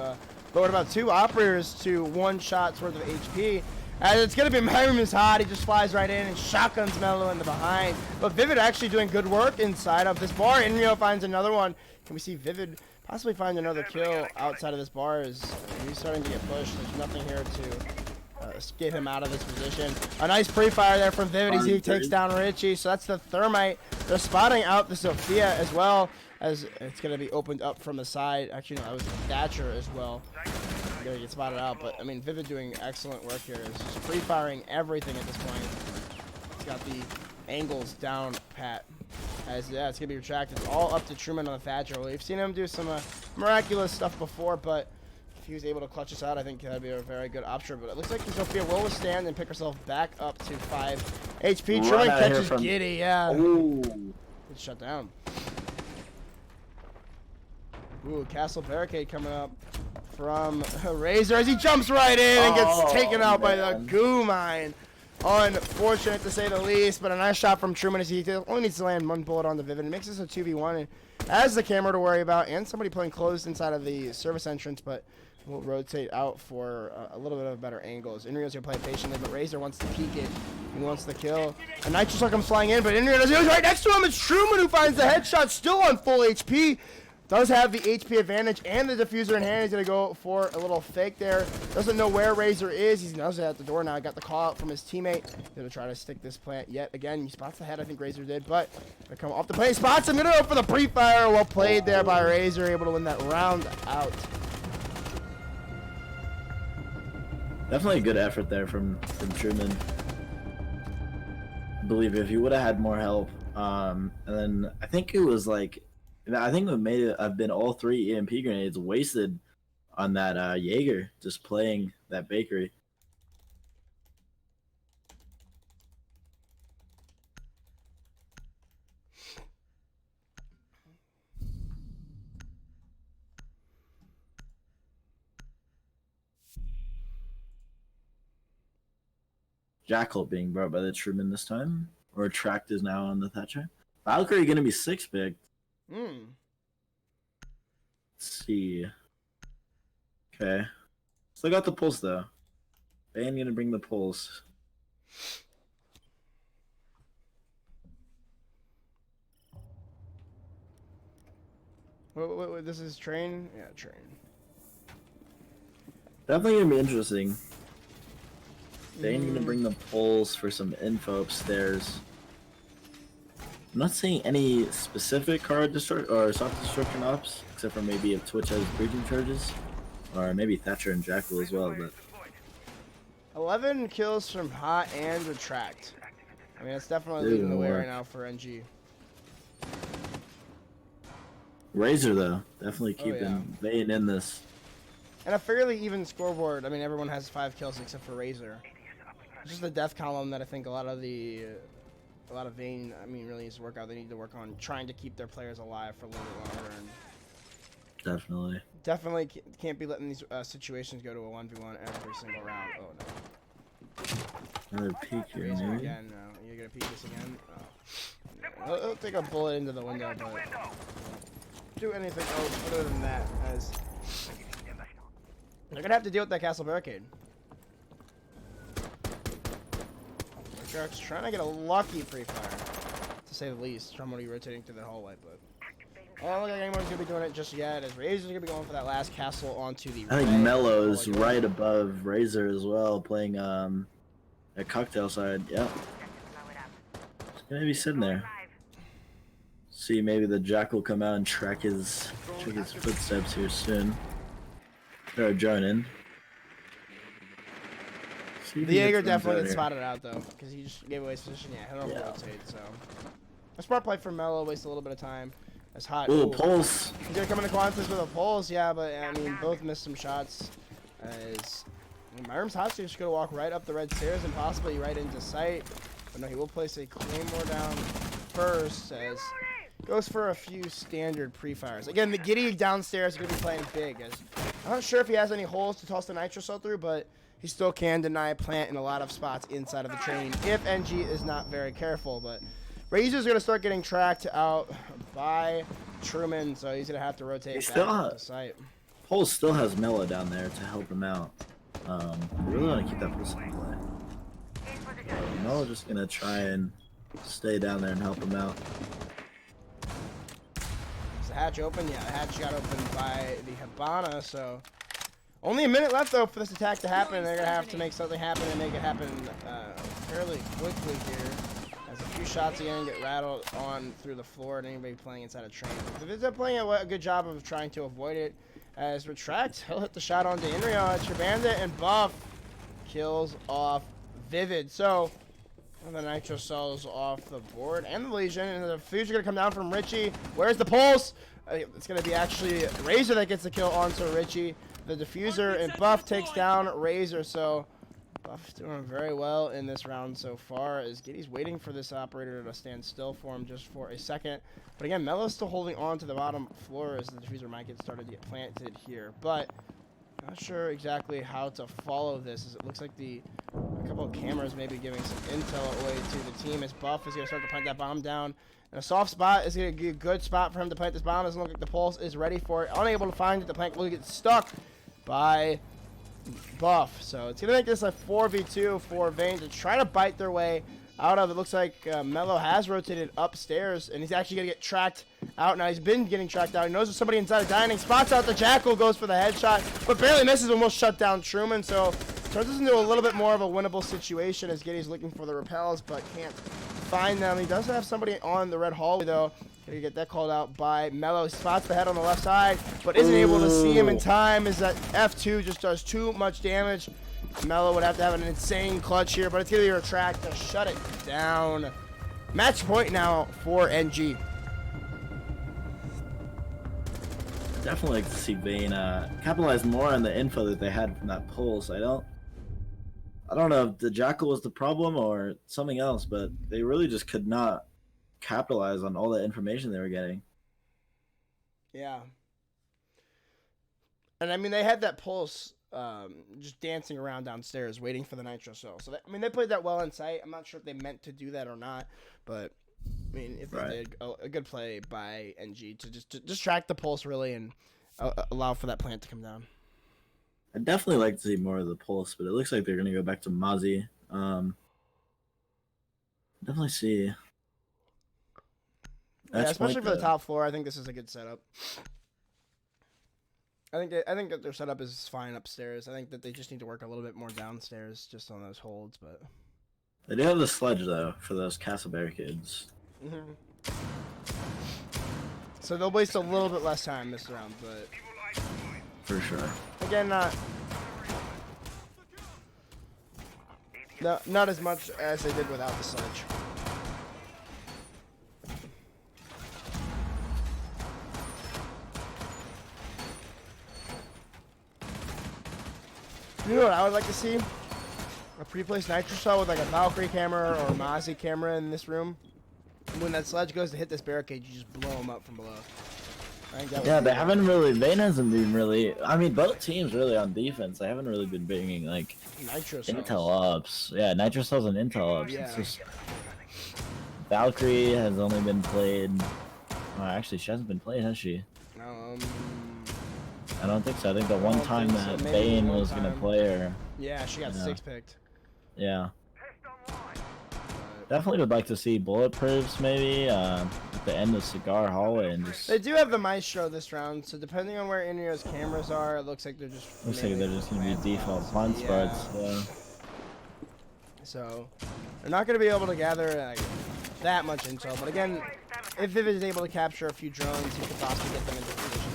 lowered about 2 operators to 1 shot's worth of HP. As it's going to be Myram is hot, he just flies right in and shotguns Mello in the behind. But Vivid actually doing good work inside of this bar. Inrio finds another one. Can we see Vivid possibly find another kill outside of this bar as he's starting to get pushed. There's nothing here to get him out of this position. A nice pre-fire there from Vivid as he takes down Richie. So that's the Thermite. They're spotting out the Sophia as well, as it's going to be opened up from the side. Actually, no, that was the Thatcher as well. Gonna get spotted out, but I mean, Vivid doing excellent work here. Is just pre-firing everything at this point. He's got the angles down pat. As yeah, it's gonna be retracted all up to Truman on the Thatcher. We've seen him do some miraculous stuff before, but if he was able to clutch us out, I think that'd be a very good option. But it looks like Sophia will withstand and pick herself back up to 5 HP. Truman catches Giddy, yeah. Ooh. It's shut down. Ooh, Castle Barricade coming up from Razor as he jumps right in and gets taken out by the goo mine. Unfortunate to say the least, but a nice shot from Truman as he only needs to land 1 bullet on the Vivid. It makes this a 2v1 and has the camera to worry about and somebody playing closed inside of the service entrance, but we'll rotate out for a little bit of better angles. Inrio's gonna play patiently, but Razor wants to peek it. He wants the kill. A Nitro Shot comes flying in, but Inrio does. He was right next to him. It's Truman who finds the headshot, still on full HP. Does have the HP advantage and the diffuser in hand. He's going to go for a little fake there. Doesn't know where Razor is. He's knows it at the door now. Got the call out from his teammate. Going to try to stick this plant yet again. He spots the head. I think Razor did, but they come off the plane. Spots him. Going to go for the pre-fire. Well played there by Razor. Able to win that round out. Definitely a good effort there from Truman. I believe if he would have had more help. And then I think it was like, I think what made it have been all 3 EMP grenades wasted on that Jaeger just playing that bakery. Jackal being brought by the Truman this time, or Tract is now on the Thatcher. Valkyrie gonna be 6 picked. Let's see. Okay. Still got the pulse though. Vane gonna bring the pulse. Wait, this is train? Yeah, train. Definitely gonna be interesting. Vane gonna bring the pulse for some info upstairs. I'm not seeing any specific card or soft destruction ops, except for maybe if Twitch has breaching charges, or maybe Thatcher and Jackal as well. But 11 kills from Hot and Retract. I mean, it's definitely leading the way right now for NG. Razor though, definitely keeping Vane in this. And a fairly even scoreboard. I mean, everyone has 5 kills except for Razor. Just the death column that I think a lot of Vane, I mean, really needs to work out. They need to work on trying to keep their players alive for a little bit longer. And definitely can't be letting these situations go to a 1v1 every single round. Oh no. Another peek here, maybe? Again, no. You're gonna peek this again? Oh. Yeah. He'll take a bullet into the window, but won't do anything else other than that, as they're gonna have to deal with that castle barricade. Shark's trying to get a lucky pre-fire, to say the least. Trumody rotating through the hallway, but I don't look like anyone's going to be doing it just yet, as Razor's going to be going for that last castle onto the I think Mello's right above Razor as well, playing a cocktail side. Yep. He's going to be sitting there. See, maybe the Jack will come out and track his footsteps here soon. They're joining. The Jaeger definitely gets spotted out though, because he just gave away his position. Yeah, head over rotate. So a smart play from Mello. Waste a little bit of time. That's hot. Ooh, pulse. He's gonna come into Qantas with a pulse. Yeah, but I mean, both missed some shots. As my room's hot, so he's gonna walk right up the red stairs and possibly right into sight. But no, he will place a claymore down first. As goes for a few standard pre-fires. Again, the Giddy downstairs is going to be playing big. As I'm not sure if he has any holes to toss the nitro cell through, but he still can deny plant in a lot of spots inside of the train if NG is not very careful. But Razor's going to start getting tracked out by Truman, so he's going to have to rotate back to the site. Pulse still has Mello down there to help him out. I really want to keep that Pulse in play. Mello just going to try and stay down there and help him out. Hatch open? Yeah, the hatch got opened by the Habana, so only a minute left though for this attack to happen. They're gonna have to make something happen and make it happen fairly quickly here. As a few shots again get rattled on through the floor and anybody playing inside a train. If they're playing a good job of trying to avoid it, as Retract, he'll hit the shot onto Inrio. It's your Bandit and Buff kills off Vivid. So the nitro cells off the board and the Legion, and the Fusion gonna come down from Richie. Where's the pulse? It's gonna be actually Razor that gets the kill onto Richie. The diffuser and Buff takes down Razor, so Buff's doing very well in this round so far, as Giddy's waiting for this operator to stand still for him just for a second. But again, Melo's still holding on to the bottom floor as the diffuser might get started to get planted here, but not sure exactly how to follow this, as it looks like a couple of cameras maybe giving some intel away to the team, as Buff is going to start to plant that bomb down. And a soft spot is going to be a good spot for him to plant this bomb. Doesn't look like the Pulse is ready for it. Unable to find it. The plant will get stuck by Buff. So it's going to make this a 4v2 for Vane to try to bite their way out of it. Looks like Mello has rotated upstairs, and he's actually going to get tracked out. Now he's been getting tracked out. He knows there's somebody inside of dining. Spots out the Jackal, goes for the headshot, but barely misses, almost shut down Truman. So turns this into a little bit more of a winnable situation as Giddy's looking for the repels, but can't find them. He does have somebody on the red hallway, though. Gonna get that called out by Mello. He spots the head on the left side, but isn't able to see him in time, as that F2 just does too much damage. Mello would have to have an insane clutch here, but it's going to be a Retract to shut it down. Match point now for NG. Definitely like to see Vane capitalize more on the info that they had from that pulse. I don't know if the Jackal was the problem or something else, but they really just could not capitalize on all the information they were getting. Yeah. And I mean, they had that pulse just dancing around downstairs waiting for the nitro cell. So I mean, they played that well in sight. I'm not sure if they meant to do that or not, but I mean, if they did, a good play by NG to just distract the pulse really and allow for that plant to come down. I'd definitely like to see more of the pulse, but it looks like they're going to go back to Mozzie. Definitely see. Yeah, especially for the top floor, I think this is a good setup. I think that their setup is fine upstairs. I think that they just need to work a little bit more downstairs, just on those holds. But they do have the sledge though for those castle barricades. Mm-hmm. So they'll waste a little bit less time this round, but for sure. Again, not as much as they did without the sledge. You know what I would like to see? A pre-placed nitro cell with like a Valkyrie camera or a Mozzie camera in this room. When that sledge goes to hit this barricade, you just blow them up from below. Yeah, they haven't really. Vane hasn't been really. I mean, both teams really on defense. They haven't really been bringing like nitro cells. Intel ups. Yeah, nitro cells and Intel ups. Yeah. It's just Valkyrie has only been played. Well, actually, she hasn't been played, has she? I don't think so. I think the one time that Vane was gonna play her. Yeah, she got 6 picked. Yeah. Definitely would like to see bulletproofs maybe at the end of Cigar Hallway and just. They do have the Maestro this round, so depending on where Inrio's cameras are, it looks like they're just. Looks like they're just gonna be default pawn spreads. Yeah. So they're not gonna be able to gather like, that much intel, but again, if Vivid is able to capture a few drones, he could possibly get them into position.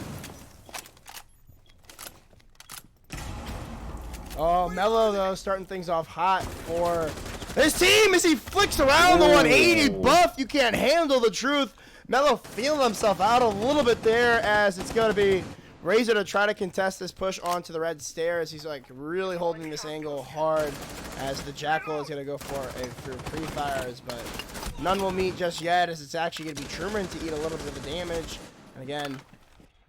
Oh, Mello though, starting things off hot for his team as he flicks around the 180 buff. You can't handle the truth. Mello feeling himself out a little bit there as it's going to be Razor to try to contest this push onto the red stairs. He's like really holding this angle hard as the Jackal is going to go for pre-fires, but none will meet just yet as it's actually going to be Truman to eat a little bit of the damage. And again,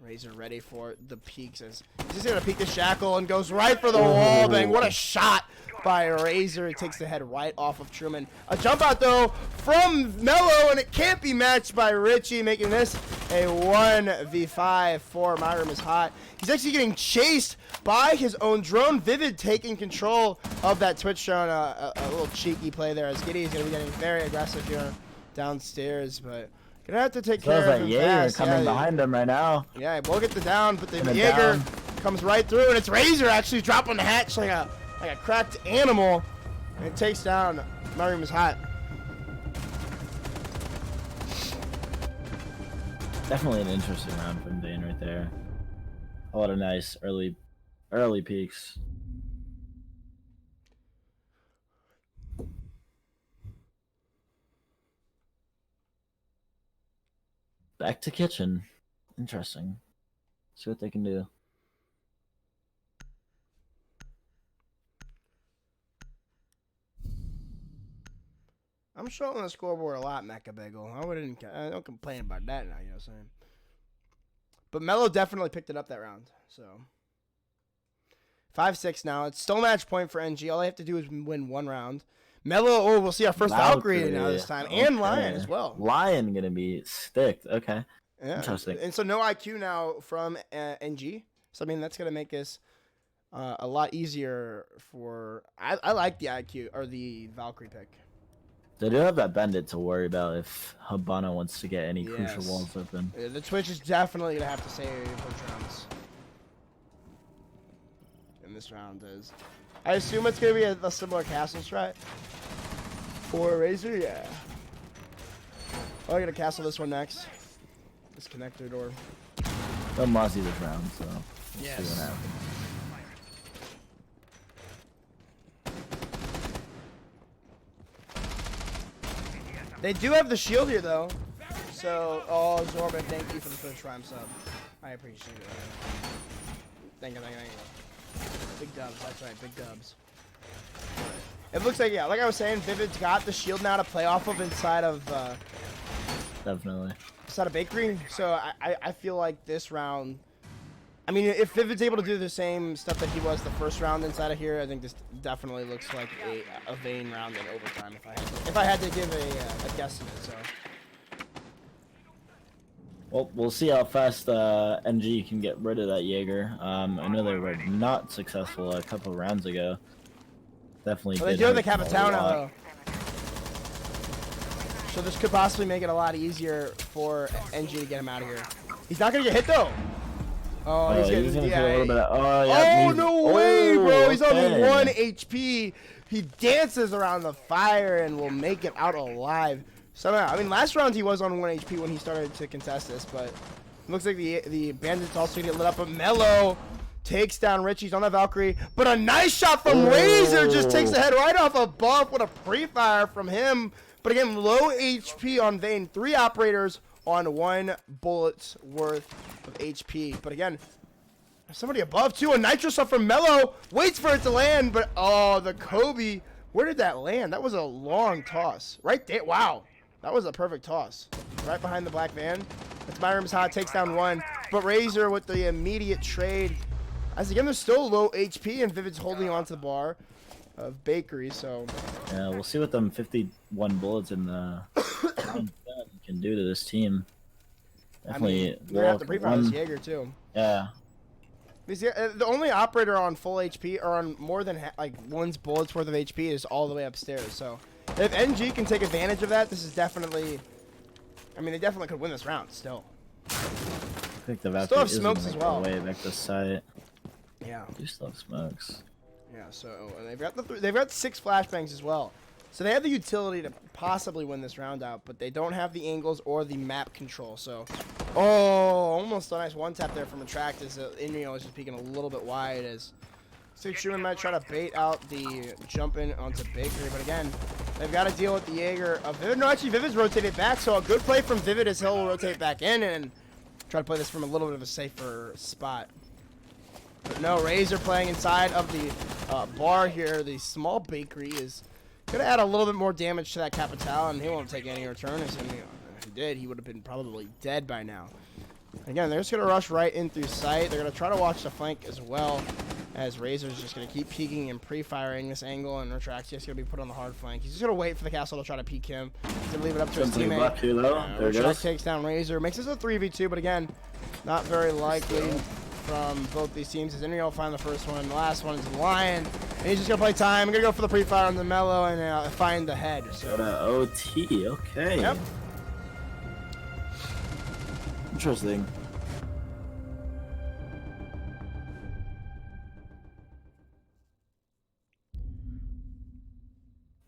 Razor ready for the peaks as he's just going to peek the Jackal and goes right for the wall bang. What a shot by Razor. It takes the head right off of Truman. A jump out though from Mello, and it can't be matched by Richie, making this a 1v5 for My Room is Hot. He's actually getting chased by his own drone. Vivid taking control of that Twitch drone. A little cheeky play there as Giddy is going to be getting very aggressive here downstairs, but gonna have to take care of him fast. Coming behind him right now. Yeah, we'll get the down, but the Jaeger comes right through, and it's Razor actually dropping the hatch like a cracked animal, and it takes down My Room is Hot. Definitely an interesting round from Vane right there. A lot of nice early peaks. Back to kitchen. Interesting. See what they can do. I'm showing the scoreboard a lot, Mecha Bagel. I don't complain about that now, you know what I'm saying? But Mello definitely picked it up that round, so. 5-6 now. It's still match point for NG. All they have to do is win one round. Mello, we'll see our first Valkyrie now this time. Okay. And Lion as well. Lion gonna be sticked. Okay. Yeah. Interesting. And so no IQ now from NG. So, I mean, that's going to make this a lot easier for... I like the IQ, or the Valkyrie pick. They do have that bandit to worry about if Habana wants to get any crucial walls open. Yeah, the Twitch is definitely going to have to save those rounds. And this round is... I assume it's going to be a similar castle strat for Razor, yeah. Oh, I'm going to castle this one next. This connector door. They'll Mozzie this round, so we'll yes. see what happens. They do have the shield here, though. So, oh, Zorban, thank you for the Twitch Prime sub. I appreciate it. Thank you. Big dubs, that's right, big dubs. It looks like, yeah, like I was saying, Vivid's got the shield now to play off of inside of... Definitely. Inside of Bakery, so I feel like this round... I mean, if Vivid's able to do the same stuff that he was the first round inside of here, I think this definitely looks like a Vane round in overtime if I had to give a guesstimate, so... Well, we'll see how fast NG can get rid of that Jaeger. I know they were not successful a couple of rounds ago. Definitely. Well, they do have the Capitano, though. So this could possibly make it a lot easier for NG to get him out of here. He's not going to get hit, though. Oh, he's getting a little bit of, no way, bro. He's on 1 HP. He dances around the fire and will make it out alive. Somehow. I mean, last round he was on 1 HP when he started to contest this, but it looks like the bandits also get lit up. But Mello takes down Richie's on the Valkyrie, but a nice shot from Razor just takes the head right off a buff. What a pre-fire from him. But again, low HP on Vane. 3 operators on 1 bullet's worth of HP. But again, somebody above too. A nitro shot from Mello. Waits for it to land, but oh, the Kobe. Where did that land? That was a long toss. Right there. Wow. That was a perfect toss. Right behind the black van. It's My Room's Hot. Takes down 1. But Razor with the immediate trade. As again, they're still low HP, and Vivid's holding on to the bar of Bakery, so... Yeah, we'll see what them 51 bullets in the can do to this team. Definitely. I mean, they're going to have to pre-fire this Jaeger, too. Yeah. The only operator on full HP, or on more than, like, 1's bullets worth of HP is all the way upstairs, so... If NG can take advantage of that, this is definitely... I mean, they definitely could win this round still. I think the still have smokes as well. Way back to site. Yeah. You still have smokes. Yeah, so and they've got 6 flashbangs as well. So they have the utility to possibly win this round out, but they don't have the angles or the map control. So, oh, almost a nice one tap there from Attractus. Inrio is just peeking a little bit wide as Schumann might try to bait out the jump in onto Bakery, but again, they've got to deal with the Jaeger of Vivid. No, actually, Vivid's rotated back, so a good play from Vivid is he'll rotate back in and try to play this from a little bit of a safer spot. But no, Razor playing inside of the bar here. The small Bakery is going to add a little bit more damage to that Capital, and he won't take any return. If he did, he would have been probably dead by now. Again, they're just going to rush right in through sight. They're going to try to watch the flank as well, as Razor's just going to keep peeking and pre-firing this angle, and Retract's just going to be put on the hard flank. He's just going to wait for the castle to try to peek him. He's going to leave it up to his teammate. Retract takes down Razor. Makes this a 3v2, but again, not very likely from both these teams. As Inrio will find the first one. The last one is Lion. And he's just going to play time. Going to go for the pre-fire on the Mellow and find the head. So. OT, okay. Yep. Interesting.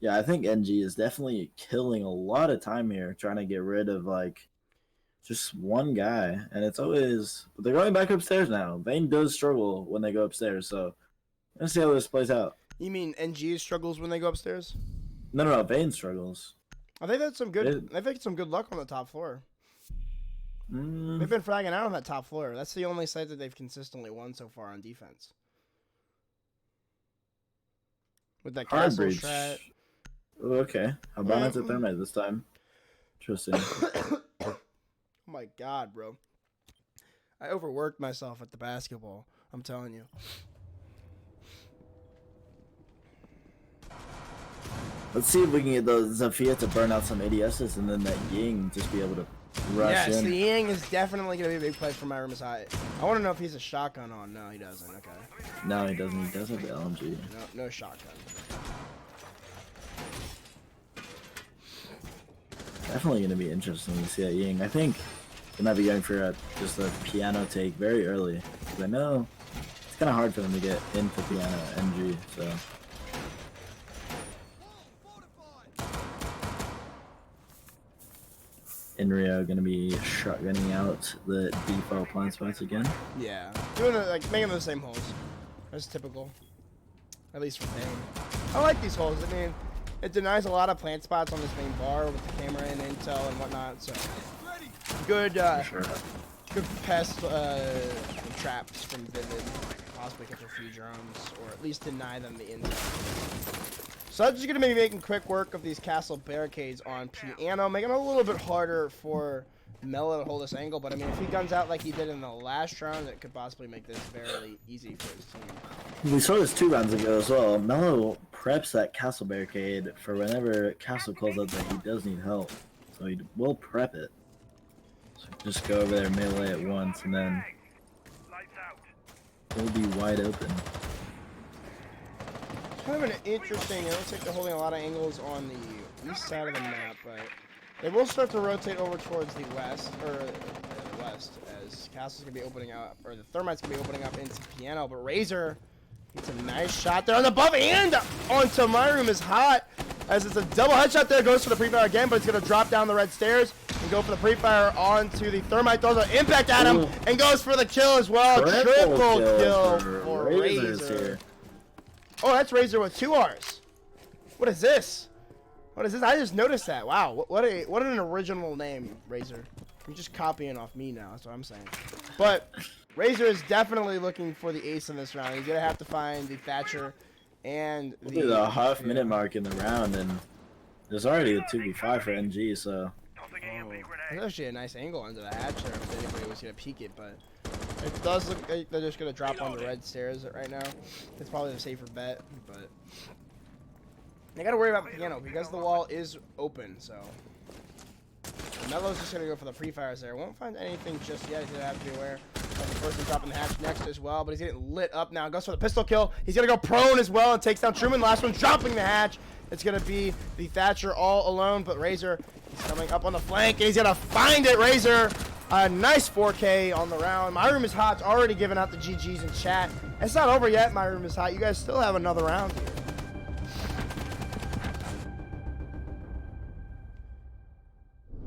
Yeah, I think NG is definitely killing a lot of time here, trying to get rid of, like, just one guy. And it's always... But they're going back upstairs now. Vane does struggle when they go upstairs, so let's see how this plays out. You mean NG struggles when they go upstairs? No, Vane struggles. I think that's some good... They've had some good luck on the top floor. They've been fragging out on that top floor. That's the only site that they've consistently won so far on defense. With that castle strat. Oh, okay. How about not the thermite this time? Interesting. Oh my god, bro. I overworked myself at the basketball. I'm telling you. Let's see if we can get the Zafia to burn out some ADSs and then that Ying just be able to rush in. Yes, the Ying is definitely going to be a big play for my room. I want to know if he's a shotgun on. No, he doesn't. Okay. No, he doesn't. He does have the LMG. No shotgun. Definitely going to be interesting to see that Ying. I think they might be going for just a piano take very early. Because I know it's kind of hard for them to get into piano NG, so... Inrio gonna be shotgunning out the default plant spots again. Yeah, doing making the same holes. That's typical, at least for Vane. I like these holes. I mean, it denies a lot of plant spots on this main bar with the camera and intel and whatnot. So good, good pest traps from Vivid. Possibly catch a few drones, or at least deny them the intel. So I'm just going to be making quick work of these castle barricades on piano, making it a little bit harder for Mello to hold this angle. But I mean, if he guns out like he did in the last round, it could possibly make this very easy for his team. We saw this 2 rounds ago as well. Mello preps that castle barricade for whenever castle calls out that he does need help. So he will prep it. So just go over there, melee at once, and then he'll be wide open. Kind of an interesting, it looks like they're holding a lot of angles on the east side of the map, but they will start to rotate over towards the west, as Castle's going to be opening up, or the Thermite's going to be opening up into Piano, but Razor gets a nice shot there on the buff, and onto My Room is hot, as it's a double headshot there, goes for the pre-fire again, but it's going to drop down the red stairs and go for the pre-fire onto the Thermite, throws an impact at him, and goes for the kill as well. Triple kill for Razor. Oh, that's Razor with 2 Rs. What is this? What is this? I just noticed that. Wow, what an original name, Razor. You're just copying off me now. That's what I'm saying. But Razor is definitely looking for the ace in this round. He's gonna have to find the Thatcher and the half-minute mark in the round, and there's already a 2v5 for NG. So there's actually a nice angle under the hatch there if anybody was gonna peek it, but. It does look like they're just going to drop on the red stairs right now. It's probably the safer bet, but they got to worry about Piano because the wall is open, so Mello's just going to go for the pre-fires there. Won't find anything just yet. He's going to have to be aware of the person dropping the hatch next as well, but he's getting lit up now. Goes for the pistol kill. He's going to go prone as well and takes down Truman. Last one dropping the hatch. It's going to be the Thatcher all alone, but Razor is coming up on the flank, and he's going to find it. Razor, a nice 4K on the round. My Room is Hot's already giving out the GGs in chat. It's not over yet, My Room is Hot. You guys still have another round here.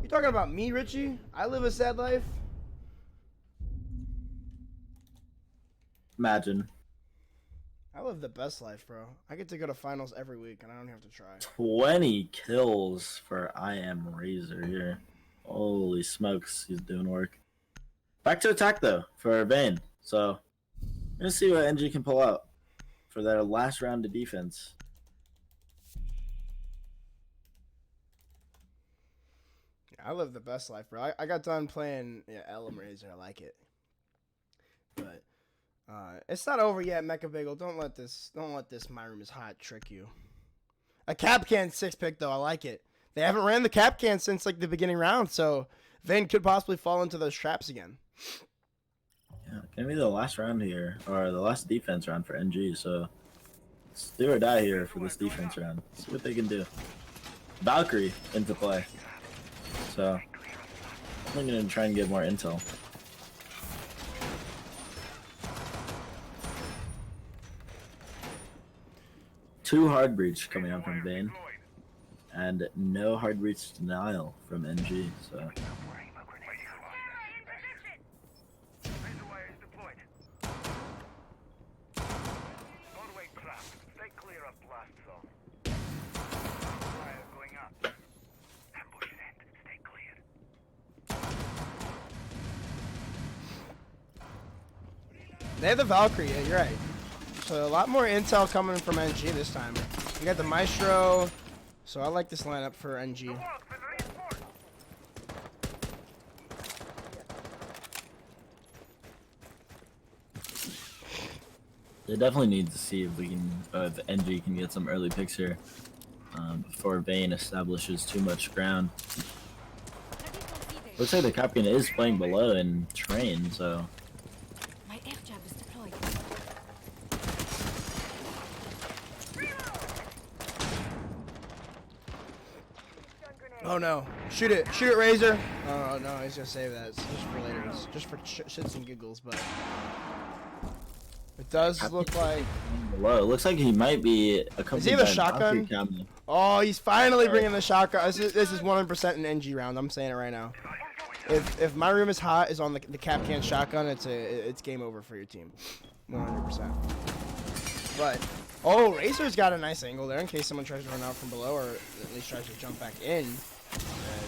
You talking about me, Richie? I live a sad life. Imagine. I live the best life, bro. I get to go to finals every week, and I don't have to try. 20 kills for I Am Razor here. Holy smokes, he's doing work. Back to attack, though, for Vane. So, we're going to see what NG can pull out for their last round of defense. I live the best life, bro. I got done playing LM Razor. I like it. But it's not over yet, Mecha Bagel. Don't let this My Room is Hot trick you. A Capcan 6-pick though, I like it. They haven't ran the Capcan since like the beginning round, so Vane could possibly fall into those traps again. Yeah, gonna be the last round here, or the last defense round for NG, so it's do or die here for this defense round. See what they can do. Valkyrie into play. So I'm gonna try and get more intel. Two hard breach coming out from Vane, and no hard breach denial from NG. So They have the Valkyrie, yeah, you're right. So a lot more intel coming from NG this time. We got the Maestro, so I like this lineup for NG. they definitely need to see if we can, if NG can get some early picks here before Vane establishes too much ground. Looks like the Capcan is playing below in train, so. Oh no. Shoot it, Razor. Oh no, he's gonna save that. It's just for later. It's just for shits and giggles, but it does look like. Well, it looks like he might be a. Is he the shotgun? Oh, he's finally bringing the shotgun. This is 100% an NG round. I'm saying it right now. If My Room is Hot is on the Capcan shotgun, it's game over for your team, 100%. But. Oh, Razor's got a nice angle there in case someone tries to run out from below or at least tries to jump back in.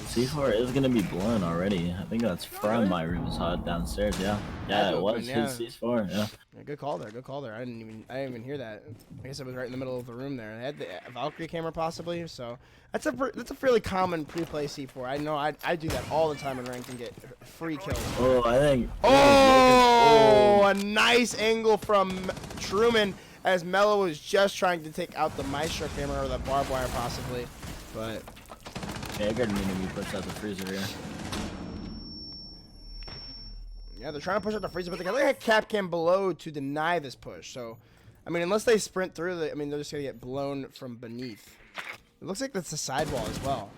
C4 is going to be blown already. I think that's from My Room is Hot downstairs, yeah. Yeah, it was his C4, yeah. Good call there, good call there. I didn't even hear that. I guess it was right in the middle of the room there. They had the Valkyrie camera possibly, so that's a fairly common pre-play C4. I know I do that all the time in ranked and get free kills. Oh, I think... Oh, a nice angle from Truman. As Mello was just trying to take out the Maestro camera or the barbed wire possibly, but... Yeah, I got me pushed out the freezer here. Yeah, they're trying to push out the freezer, but they got like a Capcan below to deny this push. So, I mean, unless they sprint through, they're just going to get blown from beneath. It looks like that's the sidewall as well.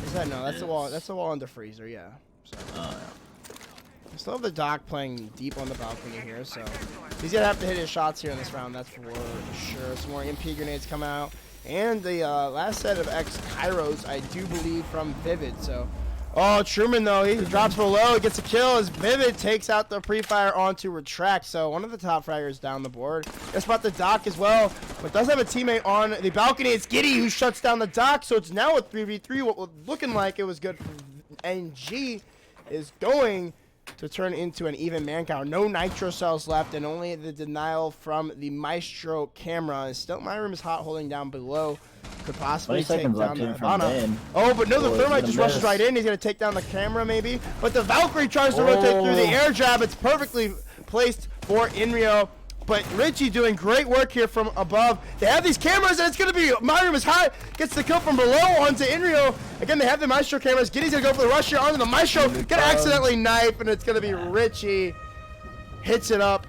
Is that? No, that's the wall. That's the wall under freezer, yeah. So. Yeah. Still have the Doc playing deep on the balcony here, so he's gonna have to hit his shots here in this round. That's for sure. Some more MP grenades come out, and the last set of X Kairos, I do believe, from Vivid. So, oh, Truman though, he drops below, he gets a kill as Vivid takes out the pre-fire onto Retract. So one of the top fraggers down the board. Gonna spot the Doc as well, but does have a teammate on the balcony. It's Giddy who shuts down the Doc. So it's now a 3v3. What was looking like it was good for NG is going to turn into an even man count. No nitro cells left, and only the denial from the Maestro camera. And still, My Room is Hot holding down below. Could possibly take down the Vane. Oh, but no, the Thermite just rushes right in. He's going to take down the camera, maybe. But the Valkyrie tries to rotate through the air jab. It's perfectly placed for Inrio. But Richie doing great work here from above. They have these cameras, and it's going to be My Room is Hot. Gets the kill from below onto Inrio. Again, they have the Maestro cameras. Giddy's going to go for the rush here onto the Maestro. Going to accidentally knife, and it's going to be Richie. Hits it up.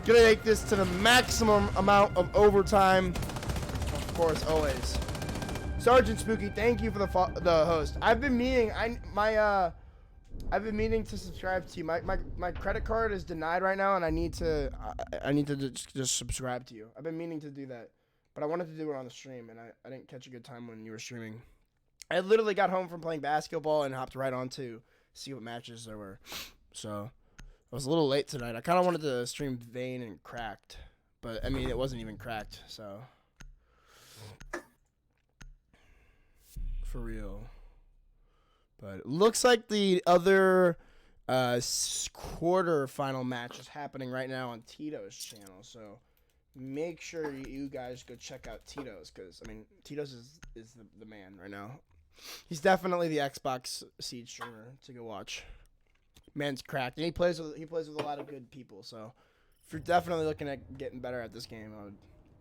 Going to take this to the maximum amount of overtime. Of course, always. Sergeant Spooky, thank you for the host. I've been meaning I've been meaning to subscribe to you. My credit card is denied right now, and I need to just subscribe to you. I've been meaning to do that, but I wanted to do it on the stream, and I didn't catch a good time when you were streaming. I literally got home from playing basketball and hopped right on to see what matches there were. So I was a little late tonight. I kind of wanted to stream Vane and Cracked, but I mean it wasn't even Cracked, so. For real. But it looks like the other quarter-final match is happening right now on Tito's channel. So make sure you guys go check out Tito's, because, I mean, Tito's is the man right now. He's definitely the Xbox Seed streamer to go watch. Man's cracked. And he plays with a lot of good people. So if you're definitely looking at getting better at this game, I would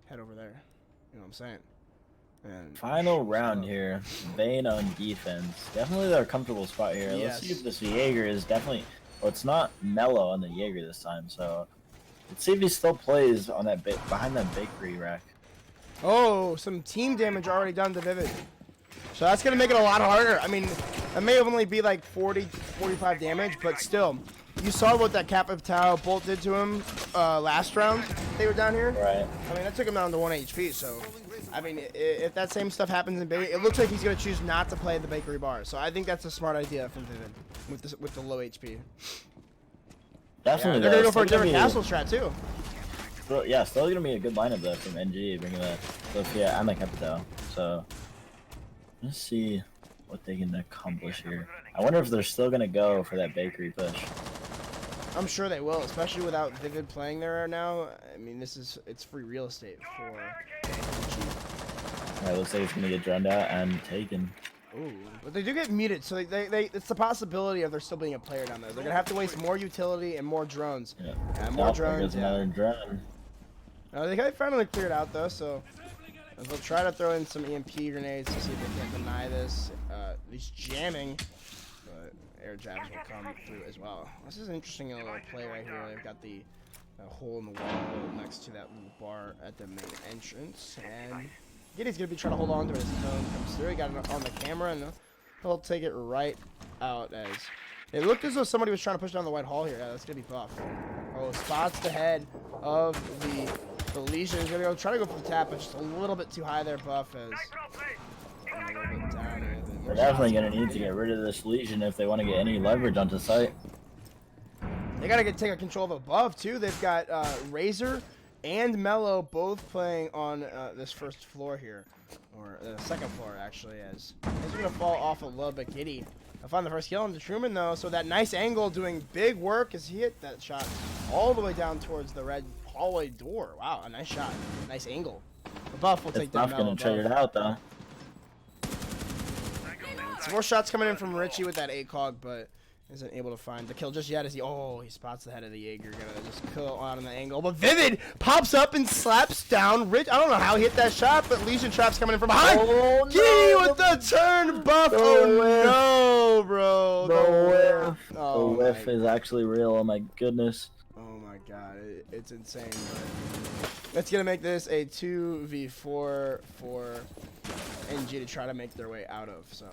head over there. You know what I'm saying? And final round here. Vane on defense. Definitely their comfortable spot here. Yes. Let's see if this Jaeger is definitely. Well, it's not mellow on the Jaeger this time, so let's see if he still plays on that behind that bakery rack. Oh, some team damage already done to Vivid. So that's going to make it a lot harder. I mean, it may only be like 40, 45 damage, but still. You saw what that Capital bolt did to him last round. They were down here. Right. I mean, that took him down to 1 HP, so. I mean, if that same stuff happens in Bakery, it looks like he's going to choose not to play the Bakery Bar. So I think that's a smart idea from Vivid with the low HP. Definitely. Yeah, they're going to go for a different castle strat, too. Still, yeah, still going to be a good lineup, though, from NG, bringing the Sophia and the Capital. So let's see what they can accomplish here. I wonder if they're still going to go for that Bakery push. I'm sure they will, especially without Vivid playing there now. I mean, it's free real estate for NG. Alright, looks like it's gonna get drowned out and taken. Ooh, but they do get muted, so they it's the possibility of there still being a player down there. They're gonna have to waste more utility and more drones. Yeah, more drones. Another drone. They finally cleared out though, so they'll try to throw in some EMP grenades to see if they can deny this. He's jamming, but air jabs will come through as well. This is an interesting little play right here. They've got the hole in the wall next to that little bar at the main entrance, and Giddy's gonna be trying to hold on to it as the zone comes through. He got it on the camera, and he'll take it right out as it looked as though somebody was trying to push down the white hall here. Yeah, that's gonna be buff. Oh, spots the head of the Legion. He's gonna try to go for the tap, but just a little bit too high there, buff as a little bit down here. They're definitely gonna need to get rid of this Legion if they want to get any leverage onto site. They gotta take control of above too. They've got Razor and Mello both playing on this first floor here, or the second floor actually, as he's gonna fall off a little bit. Giddy. I found the first kill on the Truman though, so that nice angle doing big work as he hit that shot all the way down towards the red hallway door. Wow, a nice shot, nice angle. The buff will take down Mello. Gonna trade it out though. Some more shots coming in from Richie with that ACOG, but isn't able to find the kill just yet as he spots the head of the Jaeger. Gonna just kill out on the angle. But Vivid pops up and slaps down Rich. I don't know how he hit that shot, but Legion Trap's coming in from behind. Oh, Giddy with the turn buff. No, bro. The whiff. Oh, the whiff is actually real. Oh my goodness. Oh my god. It's insane. But it's gonna make this a 2v4 for NG to try to make their way out of. So.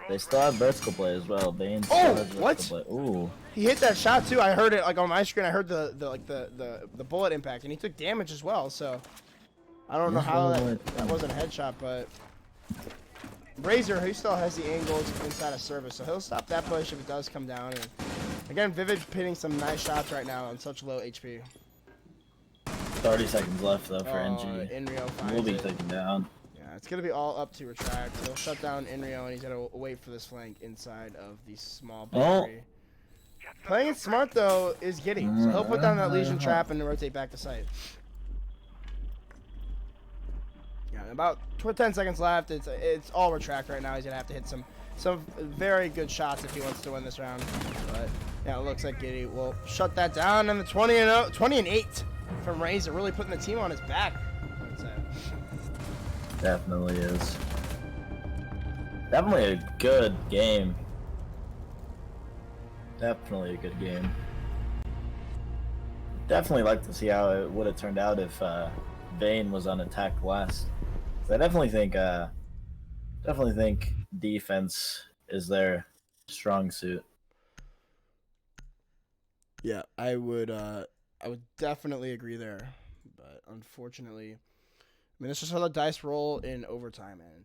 They still have vertical play as well. Vane still has vertical what? play. Ooh. He hit that shot too. I heard it like on my screen. I heard the bullet impact, and he took damage as well. So I don't know how that wasn't a headshot, but Razor, he still has the angles inside of service, so he'll stop that push if it does come down. And again, Vivid hitting some nice shots right now on such low HP. 30 seconds left though for NG. Inrio Will be taken down. It's going to be all up to Retract. He'll shut down Inrio, and he's going to wait for this flank inside of the small bakery. Playing it smart, though, is Giddy. So he'll put down that Legion Trap and rotate back to site. Yeah, about 10 seconds left. It's all Retract right now. He's going to have to hit some very good shots if he wants to win this round. But, yeah, it looks like Giddy will shut that down. And the 20 and 8 from Razor, really putting the team on his back, I would say. Definitely is. Definitely a good game. Definitely a good game. Definitely like to see how it would have turned out if Vane was on attack last. So I definitely think definitely think defense is their strong suit. Yeah, I would definitely agree there, but unfortunately, I mean, it's just how the dice roll in overtime, and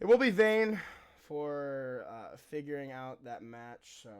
it will be Vane for figuring out that match. So